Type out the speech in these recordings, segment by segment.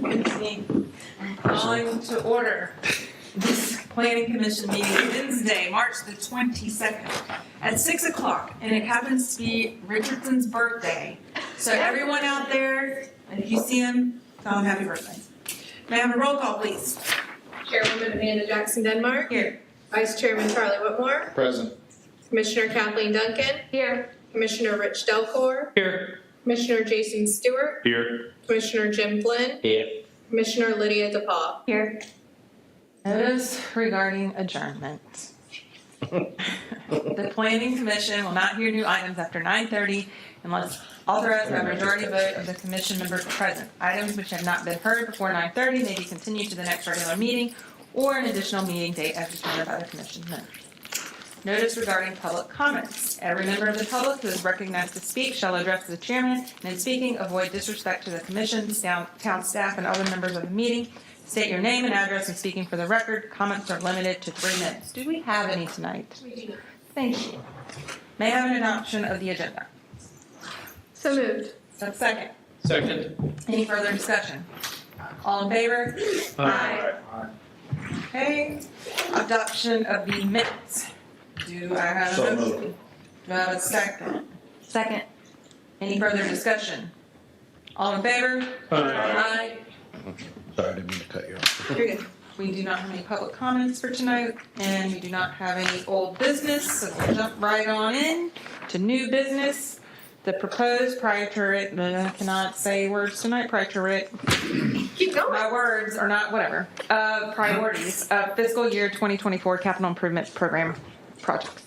Calling to order this Planning Commission meeting Wednesday, March the 22nd at 6 o'clock, and it happens to be Richardson's birthday. So everyone out there, if you see him, tell him happy birthday. May I have a roll call, please? Chairwoman Amanda Jackson Denmark. Here. Vice Chairman Charlie Whitmore. Present. Commissioner Kathleen Duncan. Here. Commissioner Rich Delcor. Here. Commissioner Jason Stewart. Here. Commissioner Jim Flynn. Here. Commissioner Lydia DePaul. Here. Notice regarding adjournment. The Planning Commission will not hear new items after 9:30 unless authorized by a majority vote of the commission members present. Items which have not been heard before 9:30 may be continued to the next regular meeting or an additional meeting date as determined by the commission members. Notice regarding public comments. Every member of the public who is recognized to speak shall address the chairman, and in speaking, avoid disrespect to the commission, town staff, and other members of the meeting. State your name and address when speaking for the record. Comments are limited to 3 minutes. Do we have any tonight? We do. Thank you. May I have an adoption of the agenda? So moved. A second. Second. Any further discussion? All in favor? Aye. Okay. Adoption of the minutes. Do I have So a moved. motion? Do I have a second? Second. Any further discussion? All in favor? Aye. Sorry, I didn't mean to cut you off. You're good. We do not have any public comments for tonight, and we do not have any old business, so we'll jump right on in to new business. The proposed prior to it, I cannot say words tonight prior to it. Keep going. My words are not whatever. Priorities of fiscal year 2024 capital improvement program projects.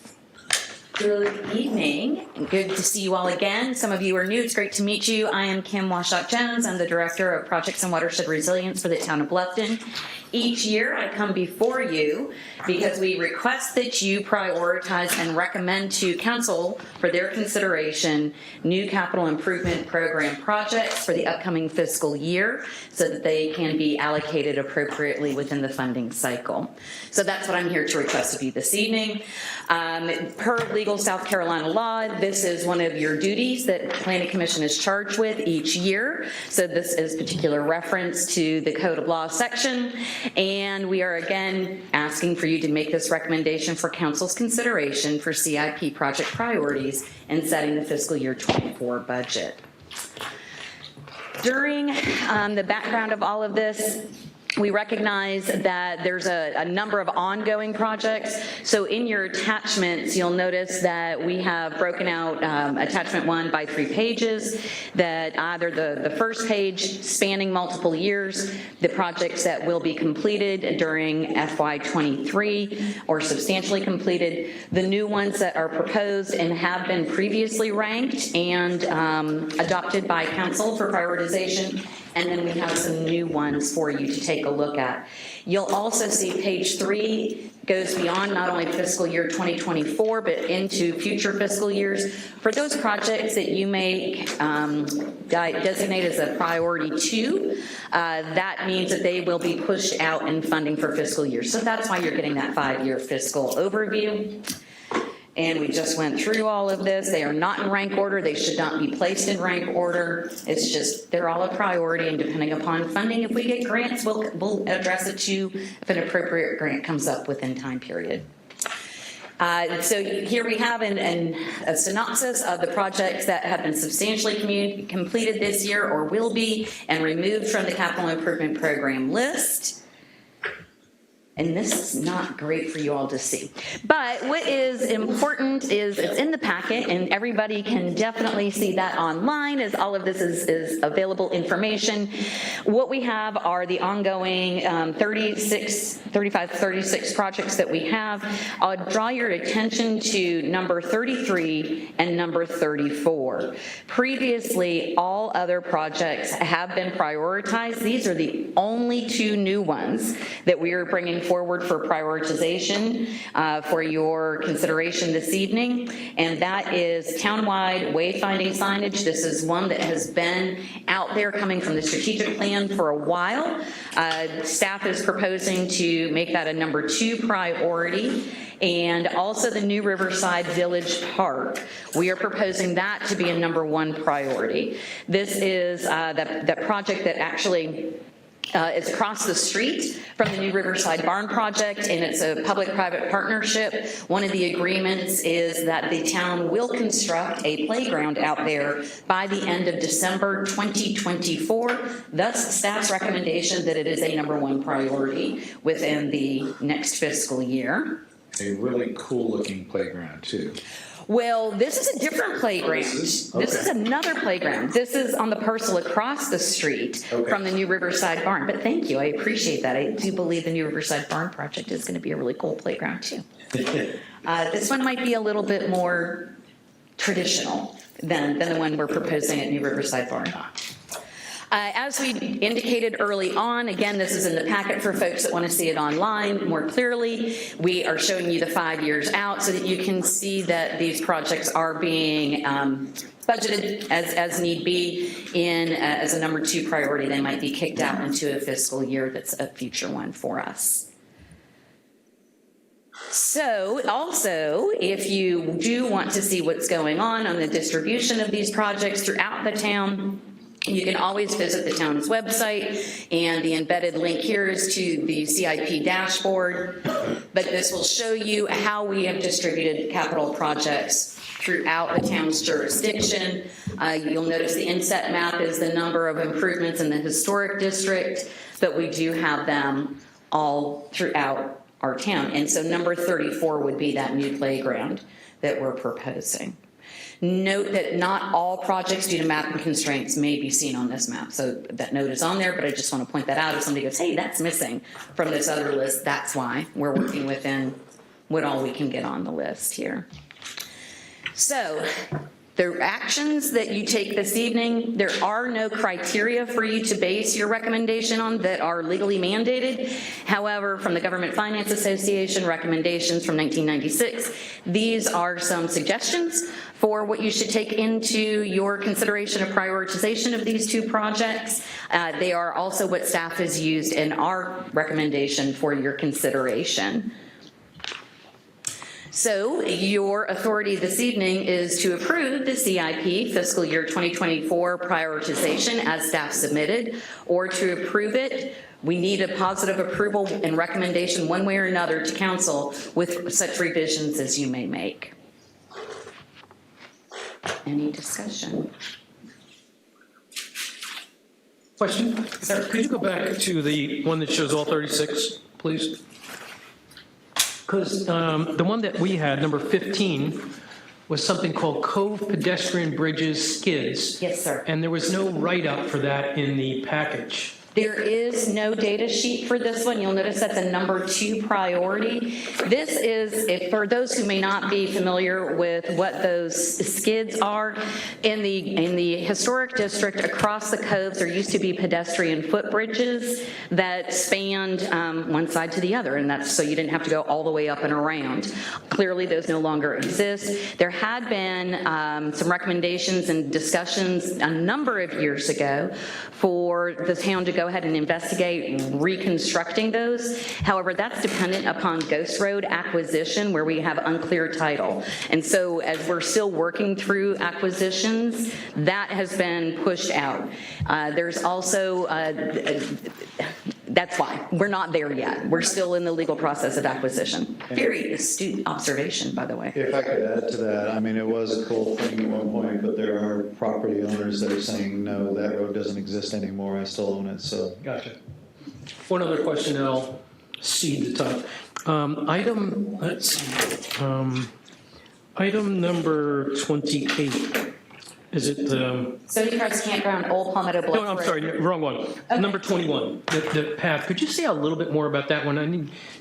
Good evening. Good to see you all again. Some of you are new. It's great to meet you. I am Kim Washock Jones. I'm the Director of Projects and Watershed Resilience for the town of Bluffton. Each year I come before you because we request that you prioritize and recommend to council for their consideration new capital improvement program projects for the upcoming fiscal year so that they can be allocated appropriately within the funding cycle. So that's what I'm here to request of you this evening. Per legal South Carolina law, this is one of your duties that the Planning Commission is charged with each year. So this is particular reference to the Code of Law section. And we are again asking for you to make this recommendation for council's consideration for CIP project priorities and setting the fiscal year 24 budget. During the background of all of this, we recognize that there's a number of ongoing projects. So in your attachments, you'll notice that we have broken out attachment 1 by 3 pages, that either the first page spanning multiple years, the projects that will be completed during FY23 or substantially completed, the new ones that are proposed and have been previously ranked and adopted by council for prioritization, and then we have some new ones for you to take a look at. You'll also see page 3 goes beyond not only fiscal year 2024, but into future fiscal years. For those projects that you may designate as a priority 2, that means that they will be pushed out in funding for fiscal years. So that's why you're getting that 5-year fiscal overview. And we just went through all of this. They are not in rank order. They should not be placed in rank order. It's just, they're all a priority, and depending upon funding, if we get grants, we'll address it too if an appropriate grant comes up within time period. So here we have a synopsis of the projects that have been substantially completed this year or will be and removed from the capital improvement program list. And this is not great for you all to see. But what is important is it's in the packet, and everybody can definitely see that online, as all of this is available information. What we have are the ongoing 36 projects that we have. I'll draw your attention to number 33 and number 34. Previously, all other projects have been prioritized. These are the only 2 new ones that we are bringing forward for prioritization for your consideration this evening, and that is townwide wayfinding signage. This is one that has been out there coming from the strategic plan for a while. Staff is proposing to make that a number 2 priority. And also the new Riverside Village Park. We are proposing that to be a number 1 priority. This is the project that actually It's across the street from the new Riverside Barn project, and it's a public-private partnership. One of the agreements is that the town will construct a playground out there by the end of December 2024. Thus, staff's recommendation that it is a #1 priority within the next fiscal year. A really cool-looking playground, too. Well, this is a different playground. This is another playground. This is on the parcel across the street from the new Riverside Barn. But thank you, I appreciate that. I do believe the new Riverside Barn project is going to be a really cool playground too. This one might be a little bit more traditional than the one we're proposing at New Riverside Barn. As we indicated early on, again, this is in the packet for folks that want to see it online more clearly. We are showing you the 5 years out so that you can see that these projects are being budgeted as need be in as a #2 priority. They might be kicked out into a fiscal year that's a future one for us. So also, if you do want to see what's going on the distribution of these projects throughout the town, you can always visit the town's website, and the embedded link here is to the CIP dashboard. But this will show you how we have distributed capital projects throughout the town's jurisdiction. You'll notice the inset map is the number of improvements in the historic district, but we do have them all throughout our town. And so number 34 would be that new playground that we're proposing. Note that not all projects due to mapping constraints may be seen on this map. So that note is on there, but I just want to point that out. If somebody goes, hey, that's missing from this other list, that's why we're working within what all we can get on the list here. So the actions that you take this evening, there are no criteria for you to base your recommendation on that are legally mandated. However, from the Government Finance Association recommendations from 1996, these are some suggestions for what you should take into your consideration of prioritization of these two projects. They are also what staff has used in our recommendation for your consideration. So your authority this evening is to approve the CIP fiscal year 2024 prioritization as staff submitted, or to approve it. We need a positive approval and recommendation one way or another to council with such revisions as you may make. Any discussion? Question? Sir. Could you go back to the one that shows all 36, please? Because the one that we had, number 15, was something called Cove Pedestrian Bridges Skids. Yes, sir. And there was no write-up for that in the package. There is no data sheet for this one. You'll notice that's a #2 priority. This is, for those who may not be familiar with what those skids are, in the historic district across the coves, there used to be pedestrian footbridges that spanned one side to the other, and that's so you didn't have to go all the way up and around. Clearly, those no longer exist. There had been some recommendations and discussions a number of years ago for the town to go ahead and investigate reconstructing those. However, that's dependent upon Ghost Road acquisition, where we have unclear title. And so as we're still working through acquisitions, that has been pushed out. There's also, that's why we're not there yet. We're still in the legal process of acquisition. Very astute observation, by the way. If I could add to that, I mean, it was a cool thing at one point, but there are property owners that are saying, no, that road doesn't exist anymore, I still own it, so. Gotcha. One other question, and I'll cede the time. Item number 28. Is it the... Stony Crest Campground, Old Palmetto Bluff. No, I'm sorry, wrong one. Okay. Number 21, the path. Could you say a little bit more about that one? I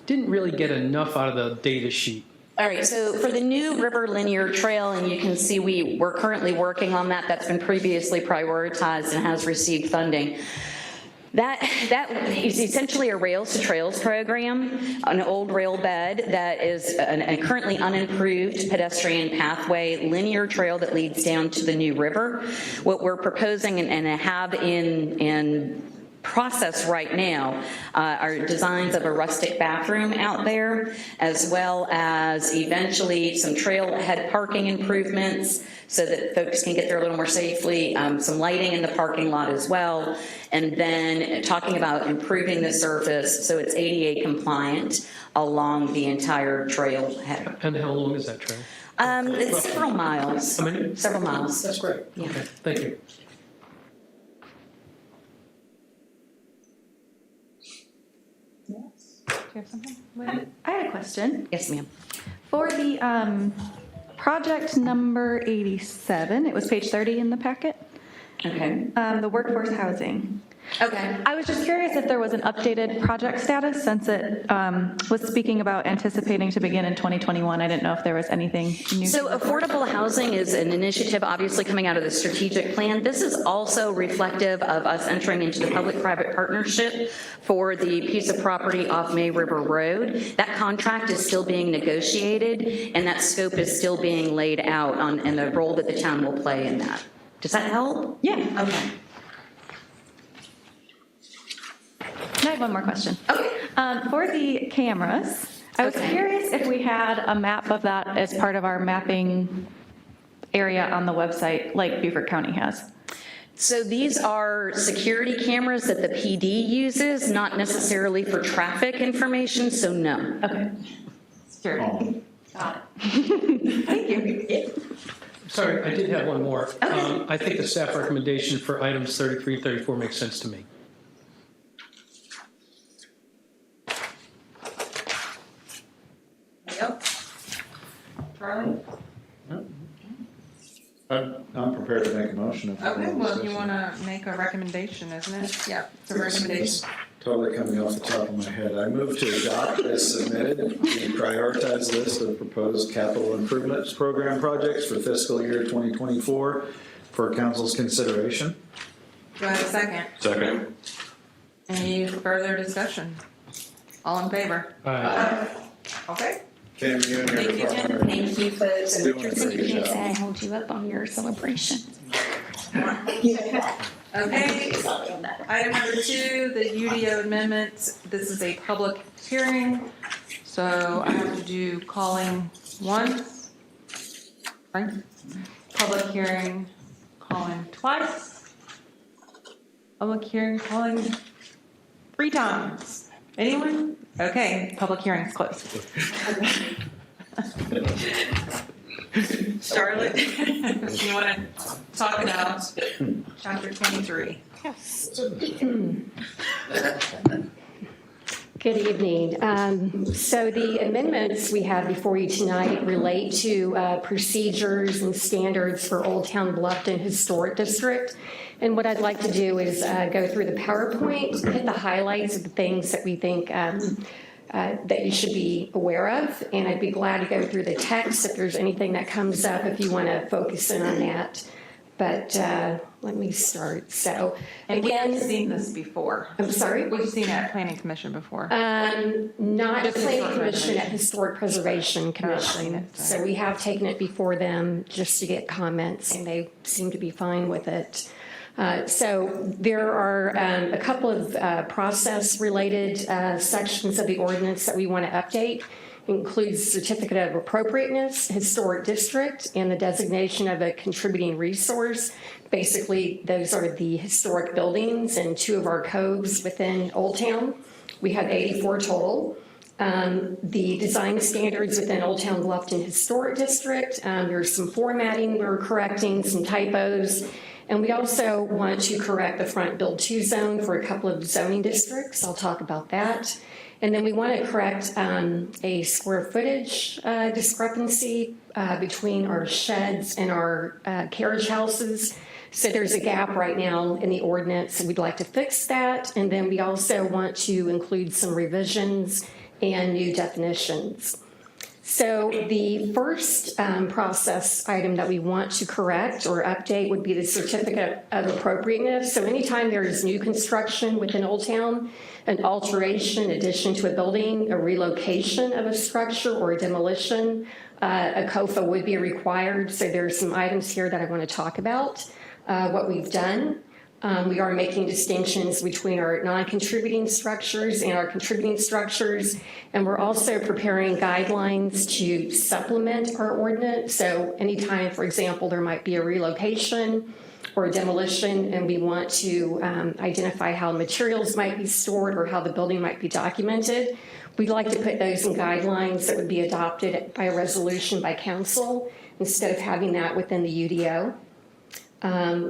didn't really get enough out of the data sheet. All right, so for the new River Linear Trail, and you can see we're currently working on that. That's been previously prioritized and has received funding. That is essentially a Rails to Trails program, an old rail bed that is a currently unimproved pedestrian pathway, linear trail that leads down to the new river. What we're proposing and have in process right now are designs of a rustic bathroom out there, as well as eventually some trailhead parking improvements so that folks can get there a little more safely, some lighting in the parking lot as well, and then talking about improving the surface so it's ADA compliant along the entire trailhead. And how long is that trail? It's several miles. How many? Several miles. That's great. Yeah. Okay, thank you. Do you have something, Lydia? I had a question. Yes, ma'am. For the project number 87, it was page 30 in the packet, Okay. the workforce housing. Okay. I was just curious if there was an updated project status since it was speaking about anticipating to begin in 2021. I didn't know if there was anything new. So affordable housing is an initiative obviously coming out of the strategic plan. This is also reflective of us entering into the public-private partnership for the piece of property off May River Road. That contract is still being negotiated, and that scope is still being laid out on, and the role that the town will play in that. Does that help? Yeah. Okay. I have one more question. Okay. For the cameras, I was Okay. curious if we had a map of that as part of our mapping area on the website, like Beaufort County has. So these are security cameras that the PD uses, not necessarily for traffic information, so no. Okay. Security. Thank you. Sorry, I did have one more. I think the staff recommendation for items 33 and 34 makes sense to me. Yep. Charlie? I'm prepared to make a motion if. Okay, well, you want to make a recommendation, isn't it? Yeah, it's a recommendation. Totally coming off the top of my head. I move to adopt as submitted the prioritized list of proposed capital improvements program projects for fiscal year 2024 for council's consideration. Do I have a second? Second. Any further discussion? All in favor? Okay. Cam, you and Thank you, your Jen. partner. Thank you, folks. And Doing a Richardson, you great can't job. say I hold you up on your celebration. Okay. Item number 2, the UDO amendment. This is a public hearing, so I have to do calling once. Right? Public hearing, calling twice. Public hearing, calling 3 times. Anyone? Okay, public hearing is closed. Charlotte, you want to talk about chapter 23? Good evening. So the amendments we have before you tonight relate to procedures and standards for Old Town Bluffton Historic District. And what I'd like to do is go through the PowerPoint, hit the highlights of the things that we think that you should be aware of. And I'd be glad to go through the text if there's anything that comes up, if you want to focus in on that. But let me start. So And we again, have seen this before. I'm sorry? We've seen it at Planning Commission before. Not Just Planning Historic Commission, at Historic Preservation Commission. So we have taken it before them just to get comments, and they seem to be fine with it. So there are a couple of process-related sections of the ordinance that we want to update. Includes certificate of appropriateness, historic district, and the designation of a contributing resource. Basically, those are the historic buildings and 2 of our coves within Old Town. We have 84 total. The design standards within Old Town Bluffton Historic District, there's some formatting we're correcting, some typos. And we also want to correct the front build 2 zone for a couple of zoning districts. I'll talk about that. And then we want to correct a square footage discrepancy between our sheds and our carriage houses. So there's a gap right now in the ordinance, and we'd like to fix that. And then we also want to include some revisions and new definitions. So the first process item that we want to correct or update would be the certificate of appropriateness. So anytime there is new construction within Old Town, an alteration, addition to a building, a relocation of a structure, or a demolition, a COFA would be required. So there's some items here that I want to talk about, what we've done. We are making distinctions between our non-contributing structures and our contributing structures. And we're also preparing guidelines to supplement our ordinance. So anytime, for example, there might be a relocation or a demolition and we want to identify how materials might be stored or how the building might be documented, we'd like to put those in guidelines that would be adopted by a resolution by council instead of having that within the UDO.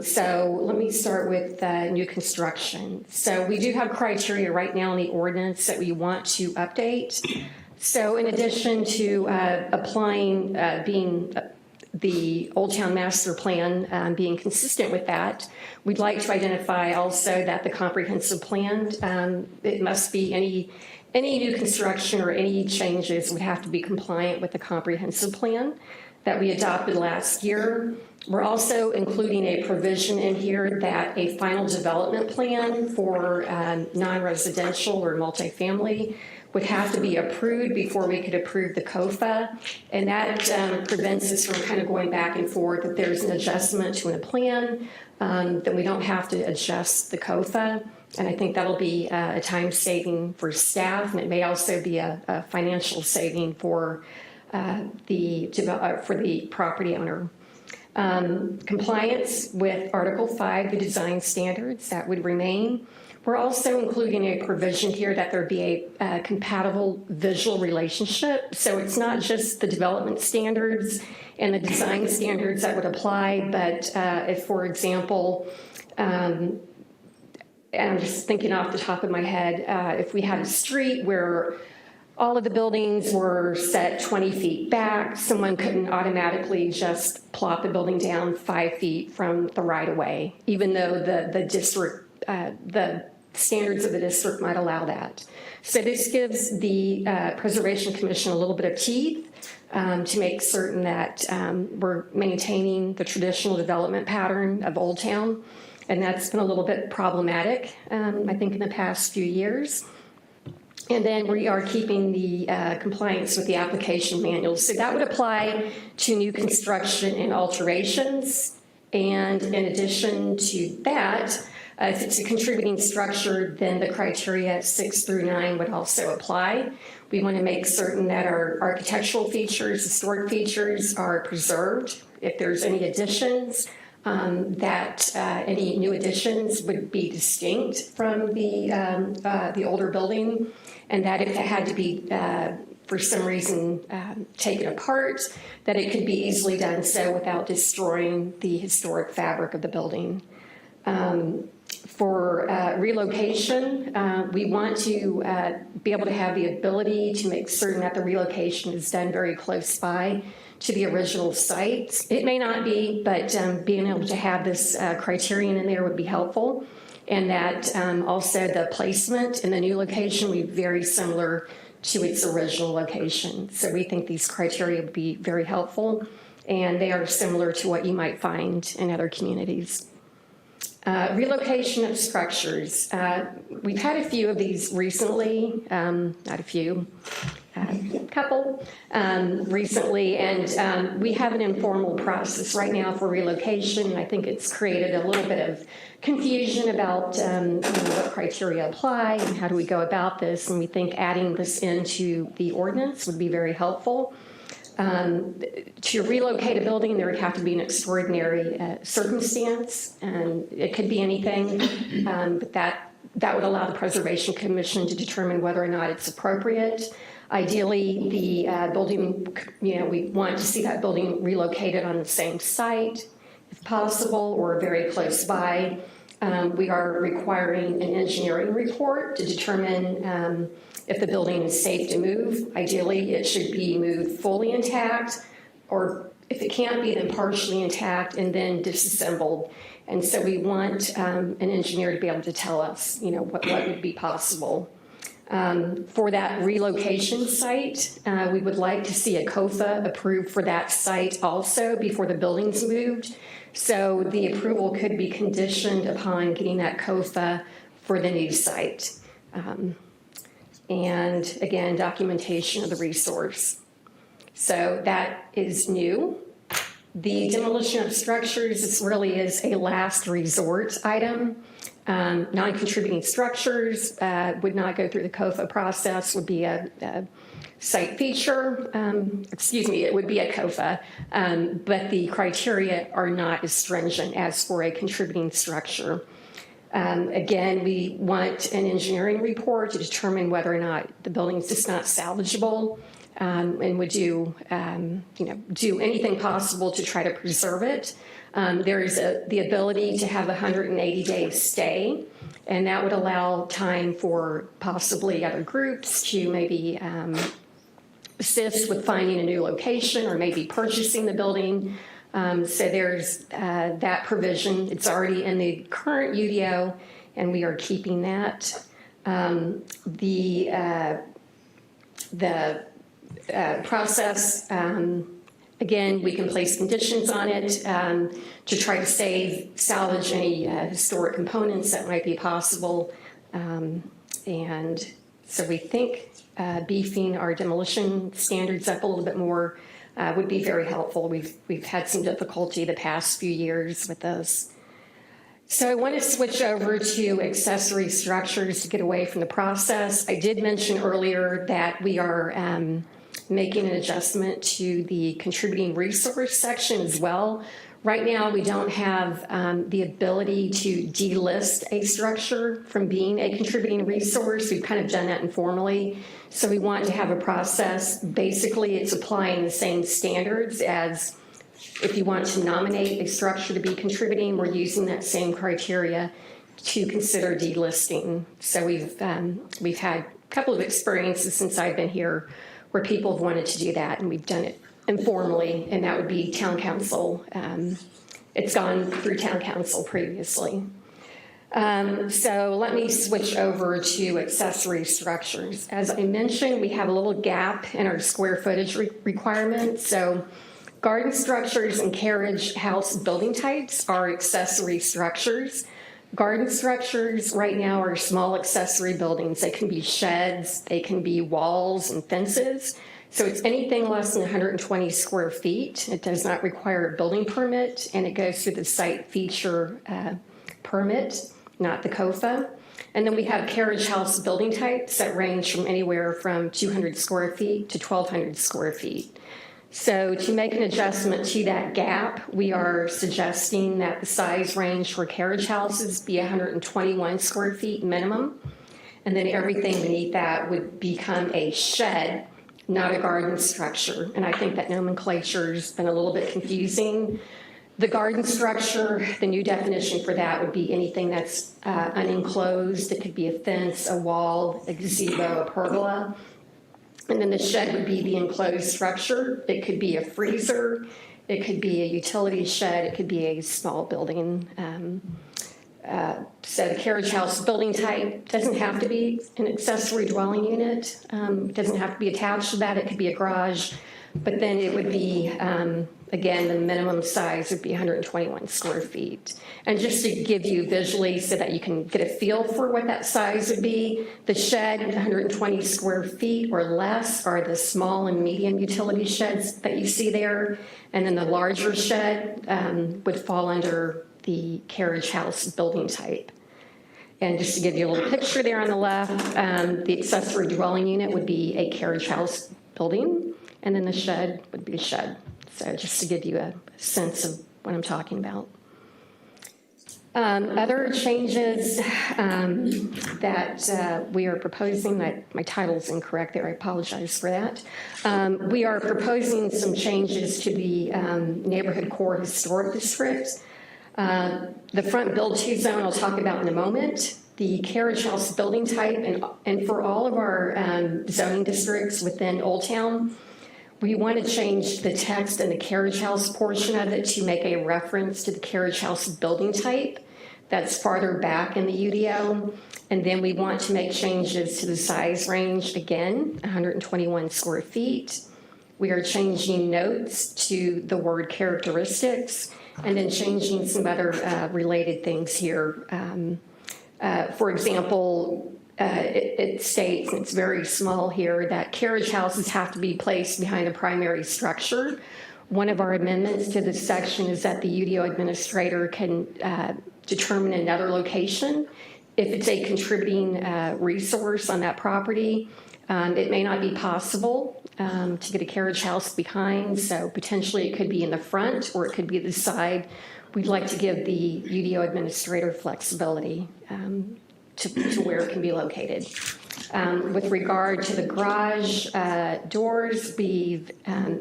So let me start with new construction. So we do have criteria right now in the ordinance that we want to update. So in addition to applying being the Old Town Master Plan being consistent with that, we'd like to identify also that the comprehensive plan, it must be any new construction or any changes would have to be compliant with the comprehensive plan that we adopted last year. We're also including a provision in here that a final development plan for non-residential or multifamily would have to be approved before we could approve the COFA. And that prevents us from kind of going back and forth. If there's an adjustment to a plan, then we don't have to adjust the COFA. And I think that'll be a time saving for staff, and it may also be a financial saving for the property owner. Compliance with Article 5, the design standards, that would remain. We're also including a provision here that there be a compatible visual relationship. So it's not just the development standards and the design standards that would apply, but if, for example, and I'm just thinking off the top of my head, if we had a street where all of the buildings were set 20 feet back, someone couldn't automatically just plop the building down 5 feet from the right-of-way, even though the standards of the district might allow that. So this gives the Preservation Commission a little bit of teeth to make certain that we're maintaining the traditional development pattern of Old Town, and that's been a little bit problematic, I think, in the past few years. And then we are keeping the compliance with the application manual. So that would apply to new construction and alterations. And in addition to that, if it's a contributing structure, then the criteria 6 through 9 would also apply. We want to make certain that our architectural features, historic features are preserved. If there's any additions, that any new additions would be distinct from the older building, and that if it had to be, for some reason, taken apart, that it could be easily done so without destroying the historic fabric of the building. For relocation, we want to be able to have the ability to make certain that the relocation is done very close by to the original site. It may not be, but being able to have this criterion in there would be helpful. And that also the placement in the new location would be very similar to its original location. So we think these criteria would be very helpful, and they are similar to what you might find in other communities. Relocation of structures. We've had a few of these recently, not a few, a couple recently, and we have an informal process right now for relocation, and I think it's created a little bit of confusion about what criteria apply and how do we go about this, and we think adding this into the ordinance would be very helpful. To relocate a building, there would have to be an extraordinary circumstance, and it could be anything, but that would allow the Preservation Commission to determine whether or not it's appropriate. Ideally, the building, we want to see that building relocated on the same site, if possible, or very close by. We are requiring an engineering report to determine if the building is safe to move. Ideally, it should be moved fully intact, or if it can't be, then partially intact and then disassembled. And so we want an engineer to be able to tell us, what would be possible. For that relocation site, we would like to see a COFA approved for that site also before the building's moved. So the approval could be conditioned upon getting that COFA for the new site. And again, documentation of the resource. So that is new. The demolition of structures, this really is a last resort item. Non-contributing structures would not go through the COFA process, would be a site feature, it would be a COFA, but the criteria are not as stringent as for a contributing structure. Again, we want an engineering report to determine whether or not the building is just not salvageable, and would do anything possible to try to preserve it. There is the ability to have a 180-day stay, and that would allow time for possibly other groups to maybe assist with finding a new location or maybe purchasing the building. So there's that provision. It's already in the current UDO, and we are keeping that. The process, again, we can place conditions on it to try to salvage any historic components that might be possible. And so we think beefing our demolition standards up a little bit more would be very helpful. We've had some difficulty the past few years with those. So I want to switch over to accessory structures to get away from the process. I did mention earlier that we are making an adjustment to the contributing resource section as well. Right now, we don't have the ability to delist a structure from being a contributing resource. We've kind of done that informally. So we want to have a process. Basically, it's applying the same standards as if you want to nominate a structure to be contributing, we're using that same criteria to consider delisting. So we've had a couple of experiences since I've been here where people have wanted to do that, and we've done it informally, and that would be town council. It's gone through town council previously. So let me switch over to accessory structures. As I mentioned, we have a little gap in our square footage requirements. So garden structures and carriage house building types are accessory structures. Garden structures right now are small accessory buildings. They can be sheds, they can be walls and fences. So it's anything less than 120 square feet. It does not require a building permit, and it goes through the site feature permit, not the COFA. And then we have carriage house building types that range from anywhere from 200 square feet to 1,200 square feet. So to make an adjustment to that gap, we are suggesting that the size range for carriage houses be 121 square feet minimum. And then everything beneath that would become a shed, not a garden structure. And I think that nomenclature's been a little bit confusing. The garden structure, the new definition for that would be anything that's unenclosed. It could be a fence, a wall, a gazebo, a pergola. And then the shed would be the enclosed structure. It could be a freezer. It could be a utility shed. It could be a small building. So the carriage house building type doesn't have to be an accessory dwelling unit. It doesn't have to be attached to that. It could be a garage. But then it would be, again, the minimum size would be 121 square feet. And just to give you visually so that you can get a feel for what that size would be, the shed, 120 square feet or less, are the small and medium utility sheds that you see there. And then the larger shed would fall under the carriage house building type. And just to give you a little picture there on the left, the accessory dwelling unit would be a carriage house building, and then the shed would be a shed. So just to give you a sense of what I'm talking about. Other changes that we are proposing, that my title's incorrect there, I apologize for that. We are proposing some changes to the neighborhood core historic district. The front build-to zone I'll talk about in a moment. The carriage house building type, and for all of our zoning districts within Old Town, we want to change the text in the carriage house portion of it to make a reference to the carriage house building type that's farther back in the UDO. And then we want to make changes to the size range, again, 121 square feet. We are changing notes to the word characteristics, and then changing some other related things here. For example, it states, and it's very small here, that carriage houses have to be placed behind a primary structure One of our amendments to this section is that the UDO administrator can determine another location. If it's a contributing resource on that property, it may not be possible to get a carriage house behind, so potentially it could be in the front or it could be the side. We'd like to give the UDO administrator flexibility to where it can be located. With regard to the garage doors, we've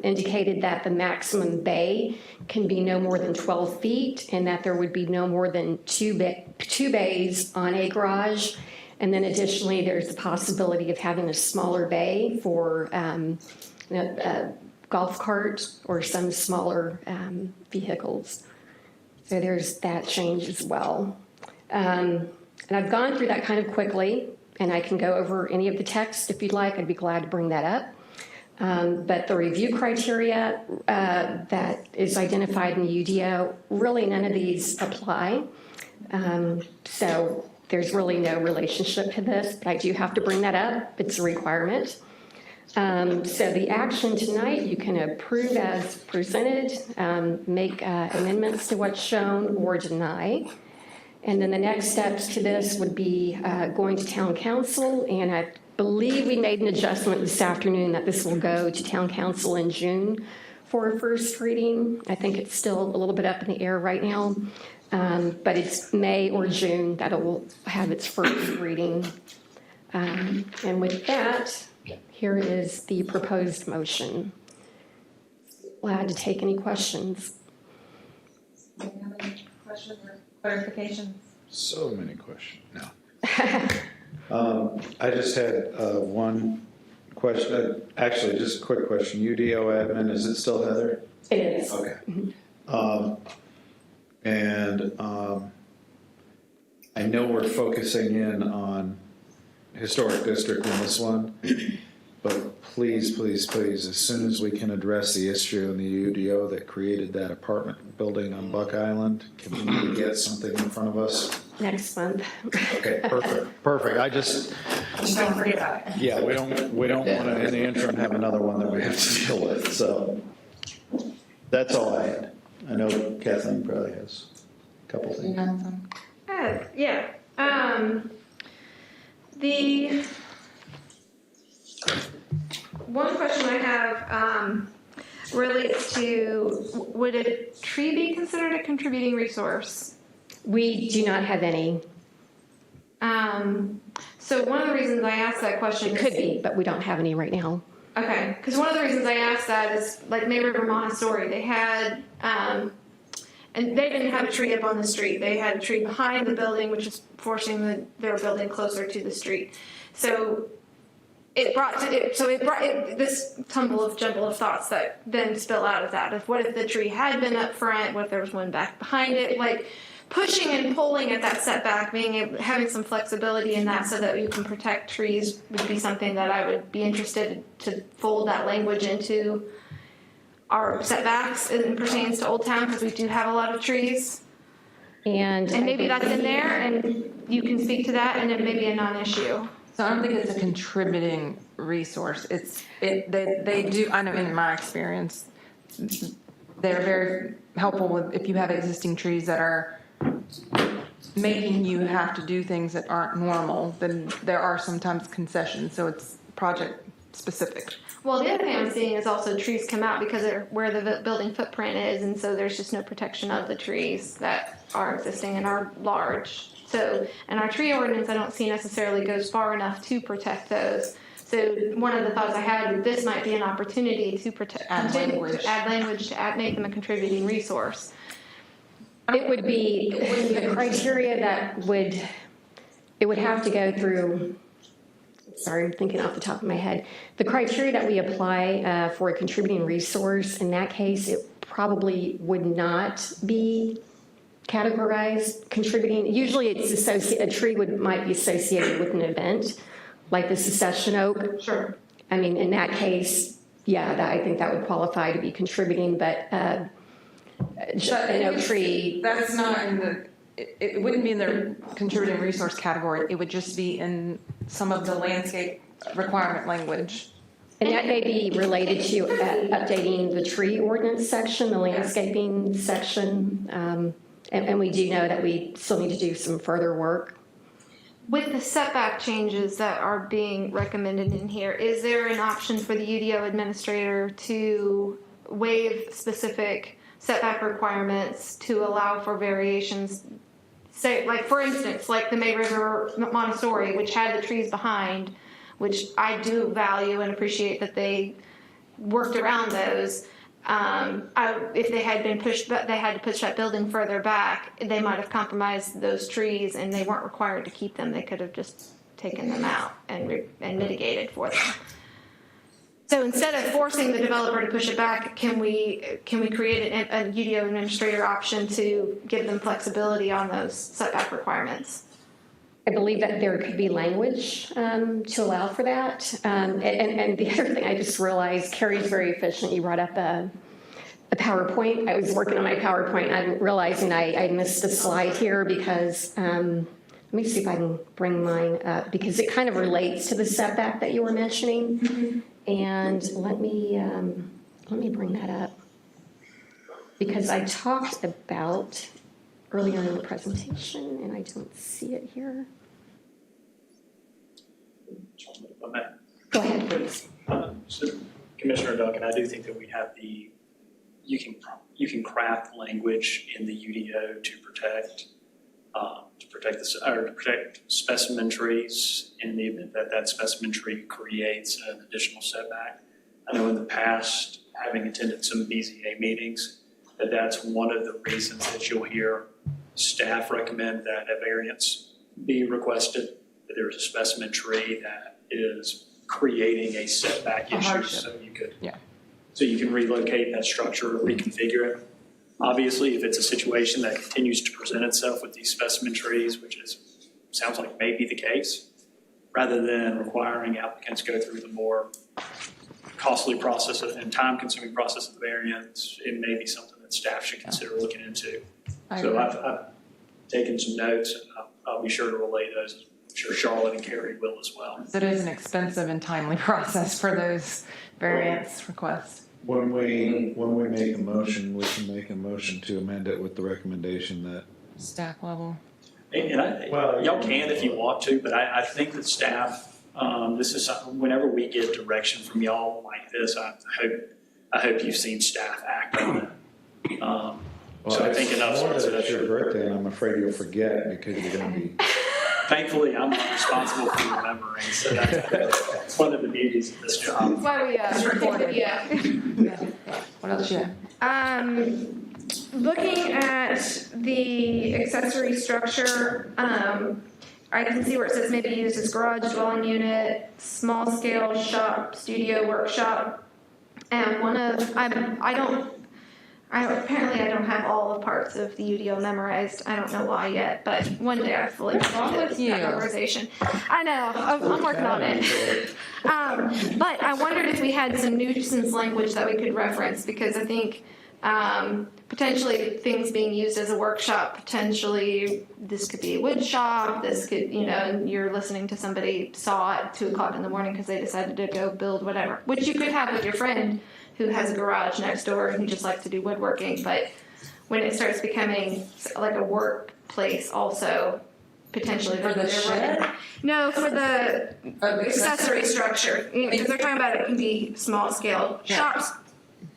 indicated that the maximum bay can be no more than 12 feet and that there would be no more than two bays on a garage. And then additionally, there's the possibility of having a smaller bay for a golf cart or some smaller vehicles. So there's that change as well. And I've gone through that kind of quickly, and I can go over any of the text if you'd like. I'd be glad to bring that up. But the review criteria that is identified in the UDO, really none of these apply. So there's really no relationship to this, but I do have to bring that up. It's a requirement. So the action tonight, you can approve as presented, make amendments to what's shown, or deny. And then the next steps to this would be going to town council, and I believe we made an adjustment this afternoon that this will go to town council in June for a first reading. I think it's still a little bit up in the air right now, but it's May or June that it will have its first reading. And with that, here is the proposed motion. Glad to take any questions. Questions or clarifications? So many questions. No. I just had one question. Actually, just a quick question. UDO admin, is it still Heather? It is. Okay. I know we're focusing in on historic district in this one, but please, please, please, as soon as we can address the issue in the UDO that created that apartment building on Buck Island, can we get something in front of us? Next month. Okay, perfect. I just, Just don't forget about it. yeah, we don't want to, in the interim, have another one that we have to deal with, so. That's all I had. I know Kathleen probably has a couple things. Yeah. The one question I have relates to, would a tree be considered a contributing resource? We do not have any. So one of the reasons I asked that question It could be, but we don't have any right now. Okay, because one of the reasons I asked that is like May River Montessori, they had, and they didn't have a tree up on the street. They had a tree behind the building, which is forcing their building closer to the street. So it brought this jumble of thoughts that then spill out of that. If what if the tree had been up front? What if there was one back behind it? Like pushing and pulling at that setback, having some flexibility in that so that you can protect trees would be something that I would be interested to fold that language into our setbacks as it pertains to Old Town, because we do have a lot of trees. And Maybe that's in there and you can speak to that, and it may be a non-issue. So I don't think it's a contributing resource. They do, I know in my experience, they're very helpful with, if you have existing trees that are making you have to do things that aren't normal, then there are sometimes concessions, so it's project specific. Well, the other thing I'm seeing is also trees come out because they're where the building footprint is, and so there's just no protection of the trees that are existing and are large. So, and our tree ordinance, I don't see necessarily goes far enough to protect those. So one of the thoughts I had, this might be an opportunity to protect, Add language. make them a contributing resource. it would be the criteria that it would have to go through. Sorry, I'm thinking off the top of my head. The criteria that we apply for a contributing resource, in that case, it probably would not be categorized contributing. Usually it's a tree might be associated with an event, like the secession oak. Sure. I mean, in that case, yeah, I think that would qualify to be contributing, but an oak tree. That's not in the, it wouldn't be in the contributing resource category. It would just be in some of the landscape requirement language. And that may be related to updating the tree ordinance section, the landscaping section. And we do know that we still need to do some further work. With the setback changes that are being recommended in here, is there an option for the UDO administrator to waive specific setback requirements to allow for variations? Say, like, for instance, like the May River Montessori, which had the trees behind, which I do value and appreciate that they worked around those. If they had been pushed, they had to push that building further back, they might have compromised those trees and they weren't required to keep them. They could have just taken them out and mitigated for them. So instead of forcing the developer to push it back, can we create a UDO administrator option to give them flexibility on those setback requirements? I believe that there could be language to allow for that. And the other thing I just realized, Carrie's very efficient. You brought up a PowerPoint. I was working on my PowerPoint. I'm realizing I missed a slide here because, let me see if I can bring mine up, because it kind of relates to the setback that you were mentioning. Mm-hmm. And let me bring that up, because I talked about earlier in the presentation, and I don't see it here. Go ahead, please. So, Commissioner Duncan, I do think that we have you can craft language in the UDO to protect specimen trees in the event that that specimen tree creates an additional setback. I know in the past, having attended some BZA meetings, that's one of the reasons that you'll hear staff recommend that a variance be requested, that there's a specimen tree that is creating a setback issue, so you can relocate that structure or reconfigure it. Obviously, if it's a situation that continues to present itself with these specimen trees, which sounds like may be the case, rather than requiring applicants go through the more costly process and time-consuming process of the variance, it may be something that staff should consider looking into. So I've taken some notes, and I'll be sure to relay those. I'm sure Charlotte and Carrie will as well. It is an expensive and timely process for those variance requests. When we make a motion, we can make a motion to amend it with the recommendation that. Stack level. And y'all can if you want to, but I think that staff, this is something, whenever we get direction from y'all like this, I hope you've seen staff act on it. So I think enough. That's your birthday, and I'm afraid you'll forget because you're going to be. Thankfully, I'm not responsible for remembering, so that's one of the beauties of this job. That's why we recorded. Yeah. What else you have? Looking at the accessory structure, I can see where it says maybe used as garage, dwelling unit, small scale shop, studio, workshop. And apparently I don't have all the parts of the UDO memorized. I don't know why yet, but one day I fully with memorization. I know, I'm working on it. But I wondered if we had some nuisance language that we could reference, because I think potentially things being used as a workshop, potentially this could be a wood shop, this could, and you're listening to somebody saw at 2 o'clock in the morning because they decided to go build whatever, which you could have with your friend who has a garage next door and who just likes to do woodworking. But when it starts becoming like a workplace also, potentially For the shed? No, for the accessory structure. Because they're talking about it can be small scale shops,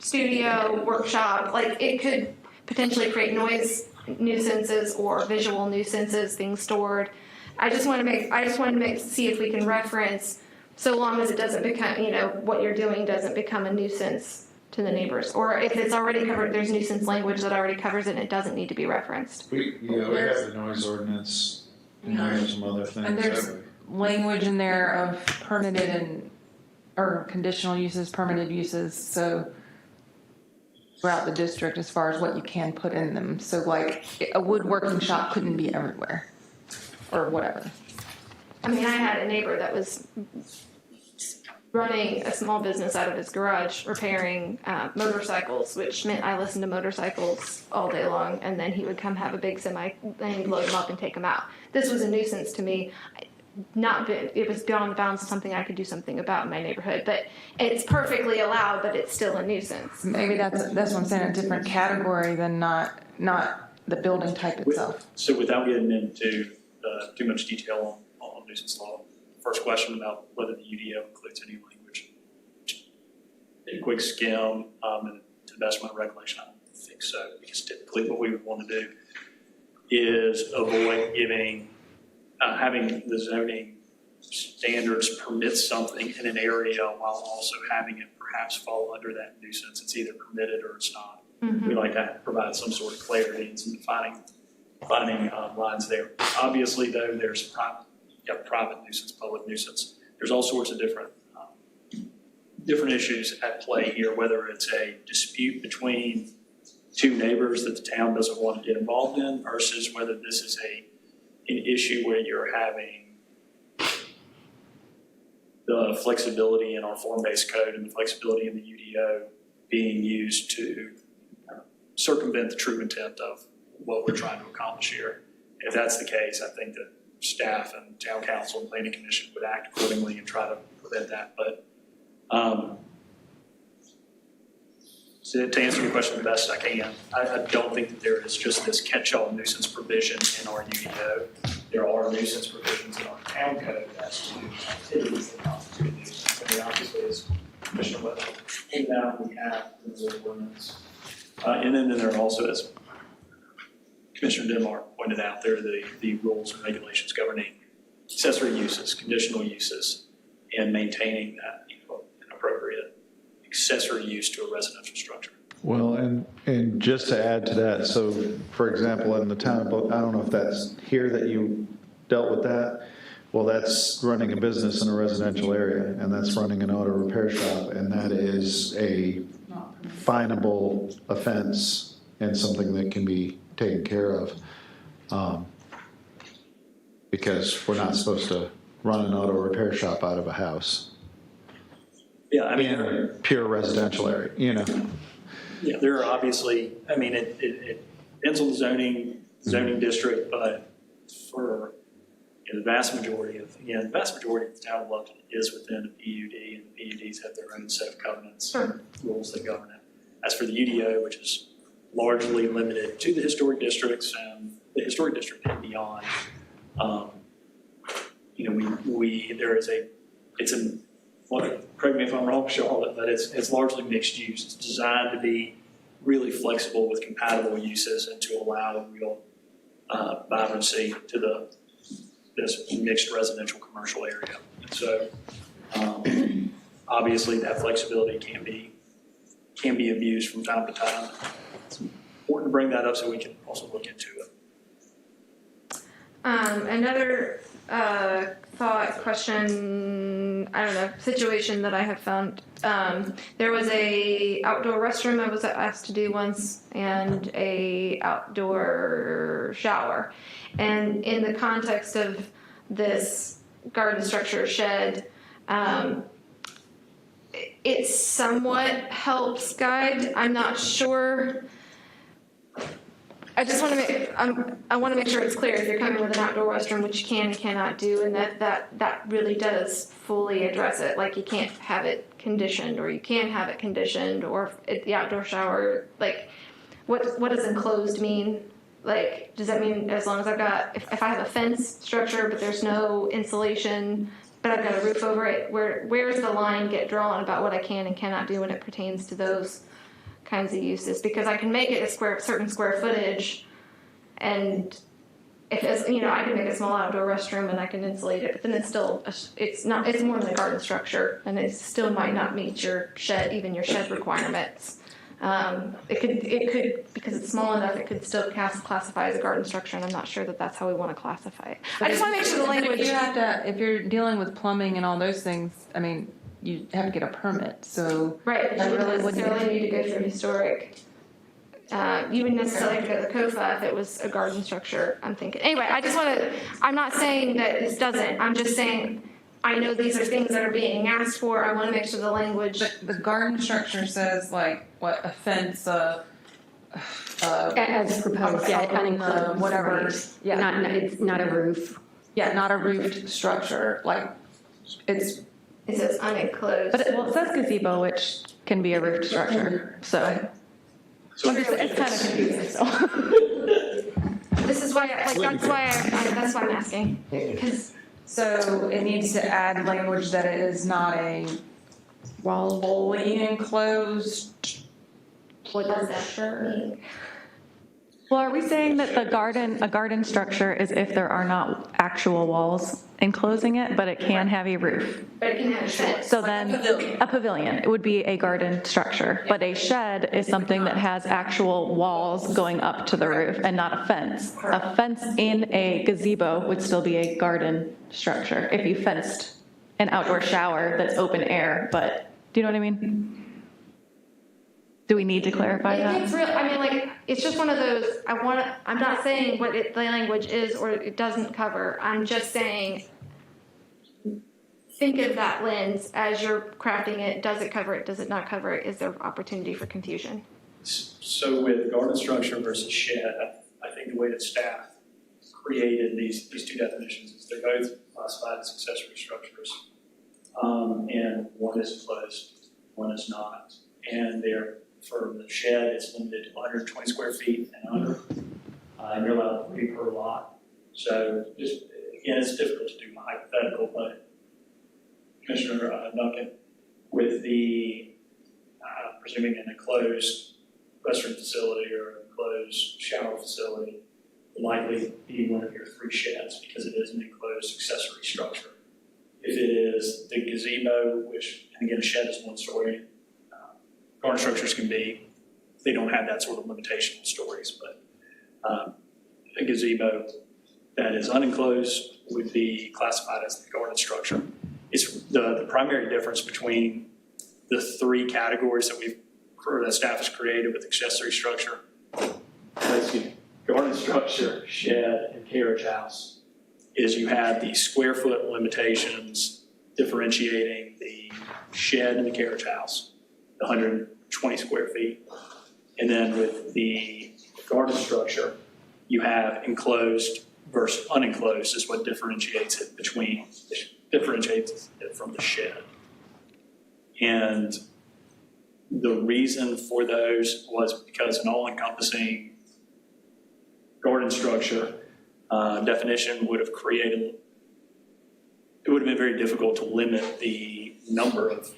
studio, workshop. Like it could potentially create noise nuisances or visual nuisances, things stored. I just want to see if we can reference, so long as it doesn't become, what you're doing doesn't become a nuisance to the neighbors. Or if it's already covered, there's nuisance language that already covers it and it doesn't need to be referenced. We have the noise ordinance, and there's some other things. And there's language in there of permitted or conditional uses, permitted uses, so throughout the district as far as what you can put in them. So like a woodworking shop couldn't be everywhere or whatever. I mean, I had a neighbor that was running a small business out of his garage, repairing motorcycles, which meant I listened to motorcycles all day long, and then he would come have a big semi, and he'd load them up and take them out. This was a nuisance to me. it was beyond the bounds of something I could do something about in my neighborhood. But it's perfectly allowed, but it's still a nuisance. Maybe that's what I'm saying, a different category than not the building type itself. So without getting into too much detail on nuisance law, first question about whether the UDO includes any language. A quick skim, and to the best of my recollection, I don't think so, because typically what we would want to do is avoid having the zoning standards permit something in an area while also having it perhaps fall under that nuisance. It's either permitted or it's not. We like to provide some sort of clarity and some defining lines there. Obviously, though, there's private nuisance, public nuisance. There's all sorts of different issues at play here, whether it's a dispute between two neighbors that the town doesn't want to get involved in versus whether this is an issue where you're having the flexibility in our form-based code and the flexibility in the UDO being used to circumvent the true intent of what we're trying to accomplish here. If that's the case, I think that staff and town council and planning commission would act accordingly and try to prevent that. But so to answer your question the best I can, I don't think that there is just this catch-all nuisance provision in our UDO. There are nuisance provisions in our town code as to activities that constitute a nuisance. I mean, obviously, as Commissioner Webb pointed out, we have the ordinance. And then there are also, as Commissioner Denmark pointed out, there are the rules and regulations governing accessory uses, conditional uses, and maintaining that an appropriate accessory use to a residential structure. Well, and just to add to that, so for example, in the town of, I don't know if that's here that you dealt with that. Well, that's running a business in a residential area, and that's running an auto repair shop, and that is a finable offense and something that can be taken care of. Because we're not supposed to run an auto repair shop out of a house. Yeah, I mean, In a pure residential area, you know. yeah, there are obviously, I mean, it depends on the zoning district, but for the vast majority of the town of Lufkin is within a PUD, and the PUDs have their own set of covenants and rules that govern it. As for the UDO, which is largely limited to the historic districts and the historic district and beyond, correct me if I'm wrong, Charlotte, but it's largely mixed use. It's designed to be really flexible with compatible uses and to allow real vibrancy to this mixed residential commercial area. So obviously that flexibility can be abused from time to time. It's important to bring that up so we can also look into it. Another situation that I have found. There was a outdoor restroom I was asked to do once and a outdoor shower. And in the context of this garden structure shed, it somewhat helps guide. I'm not sure. I just want to make sure it's clear if you're coming with an outdoor restroom, which you can and cannot do, and that really does fully address it. Like you can't have it conditioned, or you can have it conditioned, or the outdoor shower. Like, what does enclosed mean? Like, does that mean as long as I've got if I have a fence structure but there's no insulation, but I've got a roof over it? Where's the line get drawn about what I can and cannot do when it pertains to those kinds of uses? Because I can make it a certain square footage, and if I can make a small outdoor restroom and I can insulate it, but then it's more than a garden structure, and it still might not meet your shed requirements. It could because it's small enough, it could still classify as a garden structure, and I'm not sure that that's how we want to classify it. I just want to make sure the language. If you're dealing with plumbing and all those things, I mean, you have to get a permit, so. Right, but you wouldn't necessarily need to go through historic. You wouldn't necessarily have to go to the COFA if it was a garden structure, I'm thinking. Anyway, I'm not saying that this doesn't, I'm just saying, I know these are things that are being asked for, I want to make sure the language. But the garden structure says like, what, a fence, as proposed, yeah, unenclosed. whatever. Yeah, it's not a roof. Yeah, not a roofed structure, like, it's, It says unenclosed. but it says gazebo, which can be a roofed structure, so. It's kind of confusing, so. This is why, that's why I'm asking. Because So it needs to add language that it is not a fully enclosed. what does that mean? Well, are we saying that a garden structure is if there are not actual walls enclosing it, but it can have a roof? But it can have a fence. So then, a pavilion, it would be a garden structure, but a shed is something that has actual walls going up to the roof and not a fence. A fence in a gazebo would still be a garden structure if you fenced an outdoor shower that's open air, but, do you know what I mean? Do we need to clarify that? It's real, I mean, like, it's just one of those, I'm not saying what the language is or it doesn't cover. I'm just saying, think of that lens as you're crafting it. Does it cover it? Does it not cover it? Is there opportunity for confusion? So with garden structure versus shed, I think the way that staff created these two definitions is they're both classified as accessory structures. And one is enclosed, one is not. And for the shed, it's limited to 120 square feet and under. And you're allowed 3 per lot. So just, again, it's difficult to do my hypothetical, but Commissioner Duncan, with the, presuming an enclosed restroom facility or enclosed shower facility, would likely be one of your 3 sheds because it is an enclosed accessory structure. If it is the gazebo, which, and again, a shed is 1 story, garden structures can be, they don't have that sort of limitation in stories, but a gazebo that is unenclosed would be classified as the garden structure. It's the primary difference between the 3 categories that staff has created with accessory structure, garden structure, shed, and carriage house, is you have the square foot limitations differentiating the shed and the carriage house, the 120 square feet. And then with the garden structure, you have enclosed versus unenclosed is what differentiates it from the shed. And the reason for those was because an all-encompassing garden structure definition would have created, it would have been very difficult to limit the number of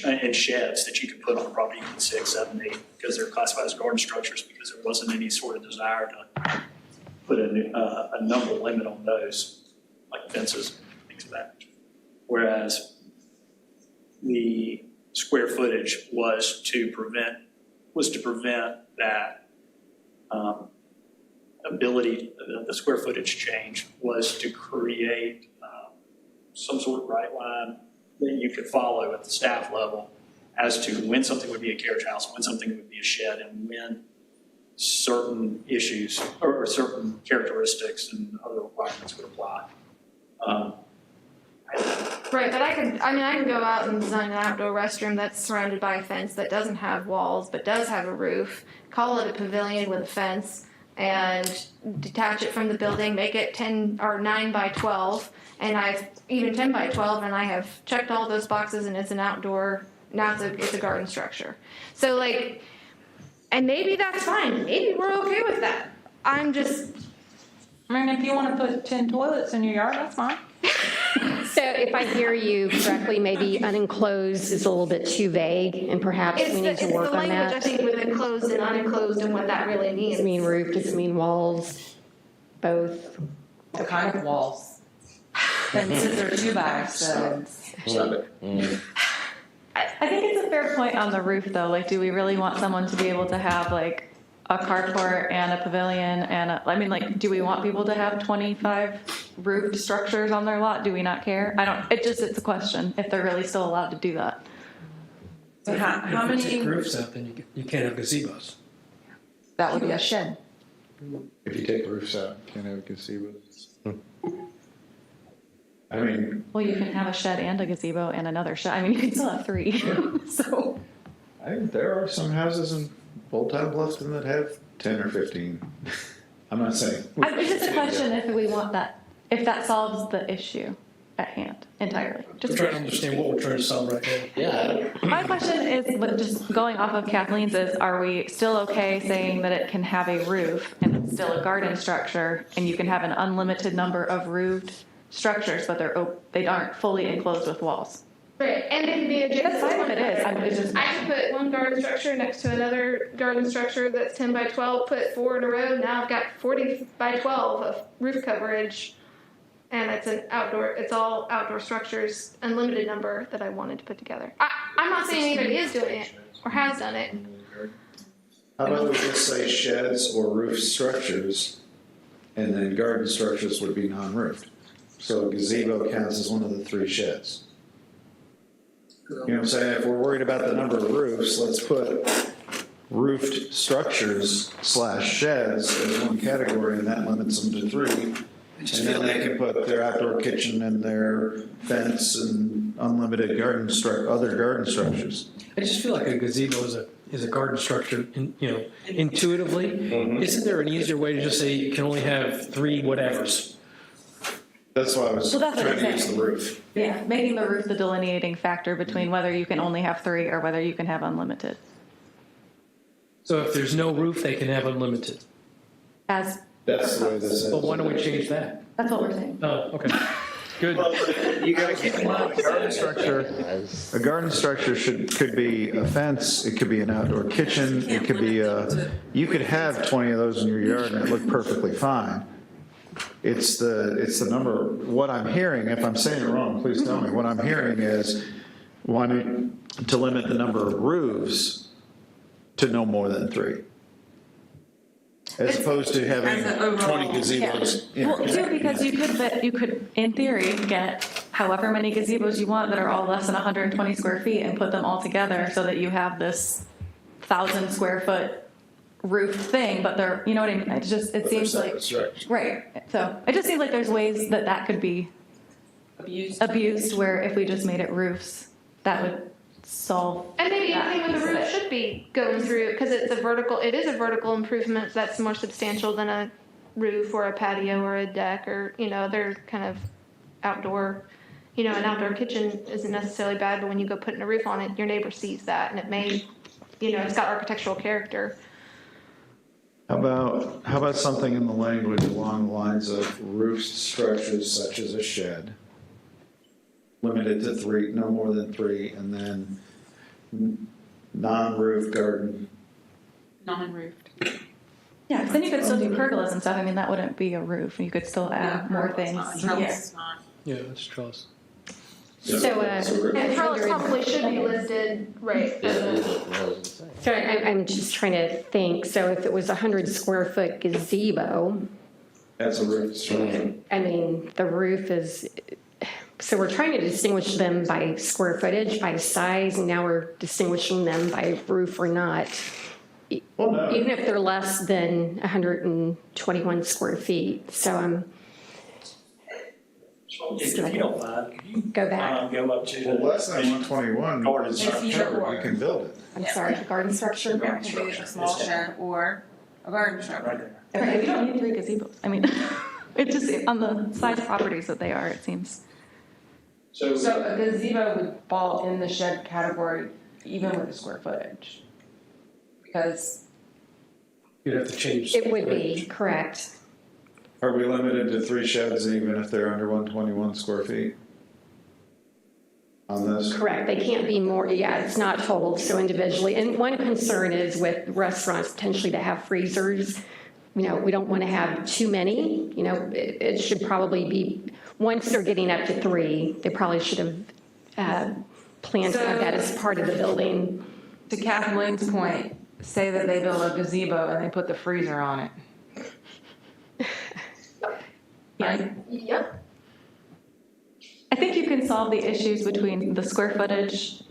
and sheds that you could put on the property, 6, 7, 8, because they're classified as garden structures because there wasn't any sort of desire to put a number limit on those, like fences, things of that nature. Whereas the square footage was to prevent that ability, the square footage change was to create some sort of bright line that you could follow at the staff level as to when something would be a carriage house, when something would be a shed, and when certain issues or certain characteristics and other requirements would apply. Right, but I can go out and design an outdoor restroom that's surrounded by a fence that doesn't have walls but does have a roof, call it a pavilion with a fence, and detach it from the building, make it 10 or 9 by 12, and even 10 by 12, and I have checked all those boxes, and it's an outdoor. Now it's a garden structure. So like, and maybe that's fine. Maybe we're okay with that. I mean, if you want to put 10 toilets in your yard, that's fine. So if I hear you correctly, maybe unenclosed is a little bit too vague, and perhaps we need to work on that. It's the language, I think, with enclosed and unenclosed and what that really means. Does it mean roof? Does it mean walls? Both? What kind of walls? Fences or 2x sheds. I think it's a fair point on the roof, though. Like, do we really want someone to be able to have, like, a carport and a pavilion do we want people to have 25 roofed structures on their lot? Do we not care? It's a question, if they're really still allowed to do that. So how If you take many? roofs out, then you can't have gazebos. That would be a shed. If you take the roofs out, you can't have a gazebo. I mean, Well, you can have a shed and a gazebo and another shed. You can still have 3. So, I think there are some houses in Old Town Bluffton that have 10 or 15. I'm not saying. It's just a question if we want that, if that solves the issue at hand entirely. I'm Just trying to understand what we're trying to solve right now. my question is, but just going off of Kathleen's is, are we still okay saying that it can have a roof and it's still a garden structure and you can have an unlimited number of roofed structures, but they aren't fully enclosed with walls? Right, and it can be adjacent. That's fine if it is. It's just, I could put one garden structure next to another garden structure that's 10 by 12, put 4 in a row. Now I've got 40 by 12 of roof coverage. And it's all outdoor structures, unlimited number that I wanted to put together. I'm not saying anybody is doing it or has done it. How about we just say sheds or roof structures, and then garden structures would be non-roofed? So a gazebo counts as one of the 3 sheds. You know what I'm saying? If we're worried about the number of roofs, let's put roofed structures / sheds as one category, and that limits them to 3. And then they can put their outdoor kitchen and their fence and unlimited other garden structures. I just feel like a gazebo is a garden structure, intuitively. Isn't there an easier way to just say you can only have 3 whatevers? That's why I was Well, that's what trying to I'm use saying. the roof. yeah, making the roof the delineating factor between whether you can only have 3 or whether you can have unlimited. So if there's no roof, they can have unlimited. As, That's the way this is. But why don't we change that? that's what we're saying. Oh, okay. Good. You gotta keep in mind, a garden structure could be a fence, it could be an outdoor kitchen, it could be you could have 20 of those in your yard and it looked perfectly fine. It's the number, what I'm hearing, if I'm saying it wrong, please tell me, what I'm hearing is wanting to limit the number of roofs to no more than 3. As opposed to having As an overall- 20 gazebos. Well, too, because you could, in theory, get however many gazebos you want that are all less than 120 square feet and put them all together so that you have this 1,000 square foot roof thing, but they're, you know what I mean? It seems like, right. So it just seems like there's ways that could be abused where if we just made it roofs, that would solve. And maybe that anything with a piece of roof it. should be going through, because it is a vertical improvement that's more substantial than a roof or a patio or a deck or, they're kind of outdoor. An outdoor kitchen isn't necessarily bad, but when you go putting a roof on it, your neighbor sees that and it may, it's got architectural character. How about something in the language along the lines of roofed structures such as a shed, limited to 3, no more than 3, and then non-roof garden. Non-roofed. Yeah, 'cause then you could still do pergolas and stuff. I mean, that wouldn't be a roof. You could still add more things. Trellis not. Yeah, that's trellis. So, And trellis probably should be listed, right? So I'm just trying to think, so if it was a 100 square foot gazebo, That's a roofed structure. I mean, the roof is, so we're trying to distinguish them by square footage, by size, and now we're distinguishing them by roof or not. Well, no. Even if they're less than 121 square feet, so If you don't mind, could you go back. go up to Well, the less than 121 Garden is structure. covered, you can build it. I'm sorry, garden structure? It could be a small shed or a garden right structure. there? Okay, you don't need 3 gazebos. I mean, it just, on the size properties that they are, it seems. So a gazebo would fall in the shed category even with the square footage? Because You'd have to change. It would be, correct. Are we limited to 3 sheds even if they're under 121 square feet? On this? Correct, they can't be more, yeah, it's not totaled so individually. And one concern is with restaurants potentially that have freezers, we don't want to have too many, it should probably be, once they're getting up to 3, they probably should have planned to have that as part of the building. to Kathleen's point, say that they build a gazebo and they put the freezer on it. Yeah. Yep. I think you can solve the issues between the square footage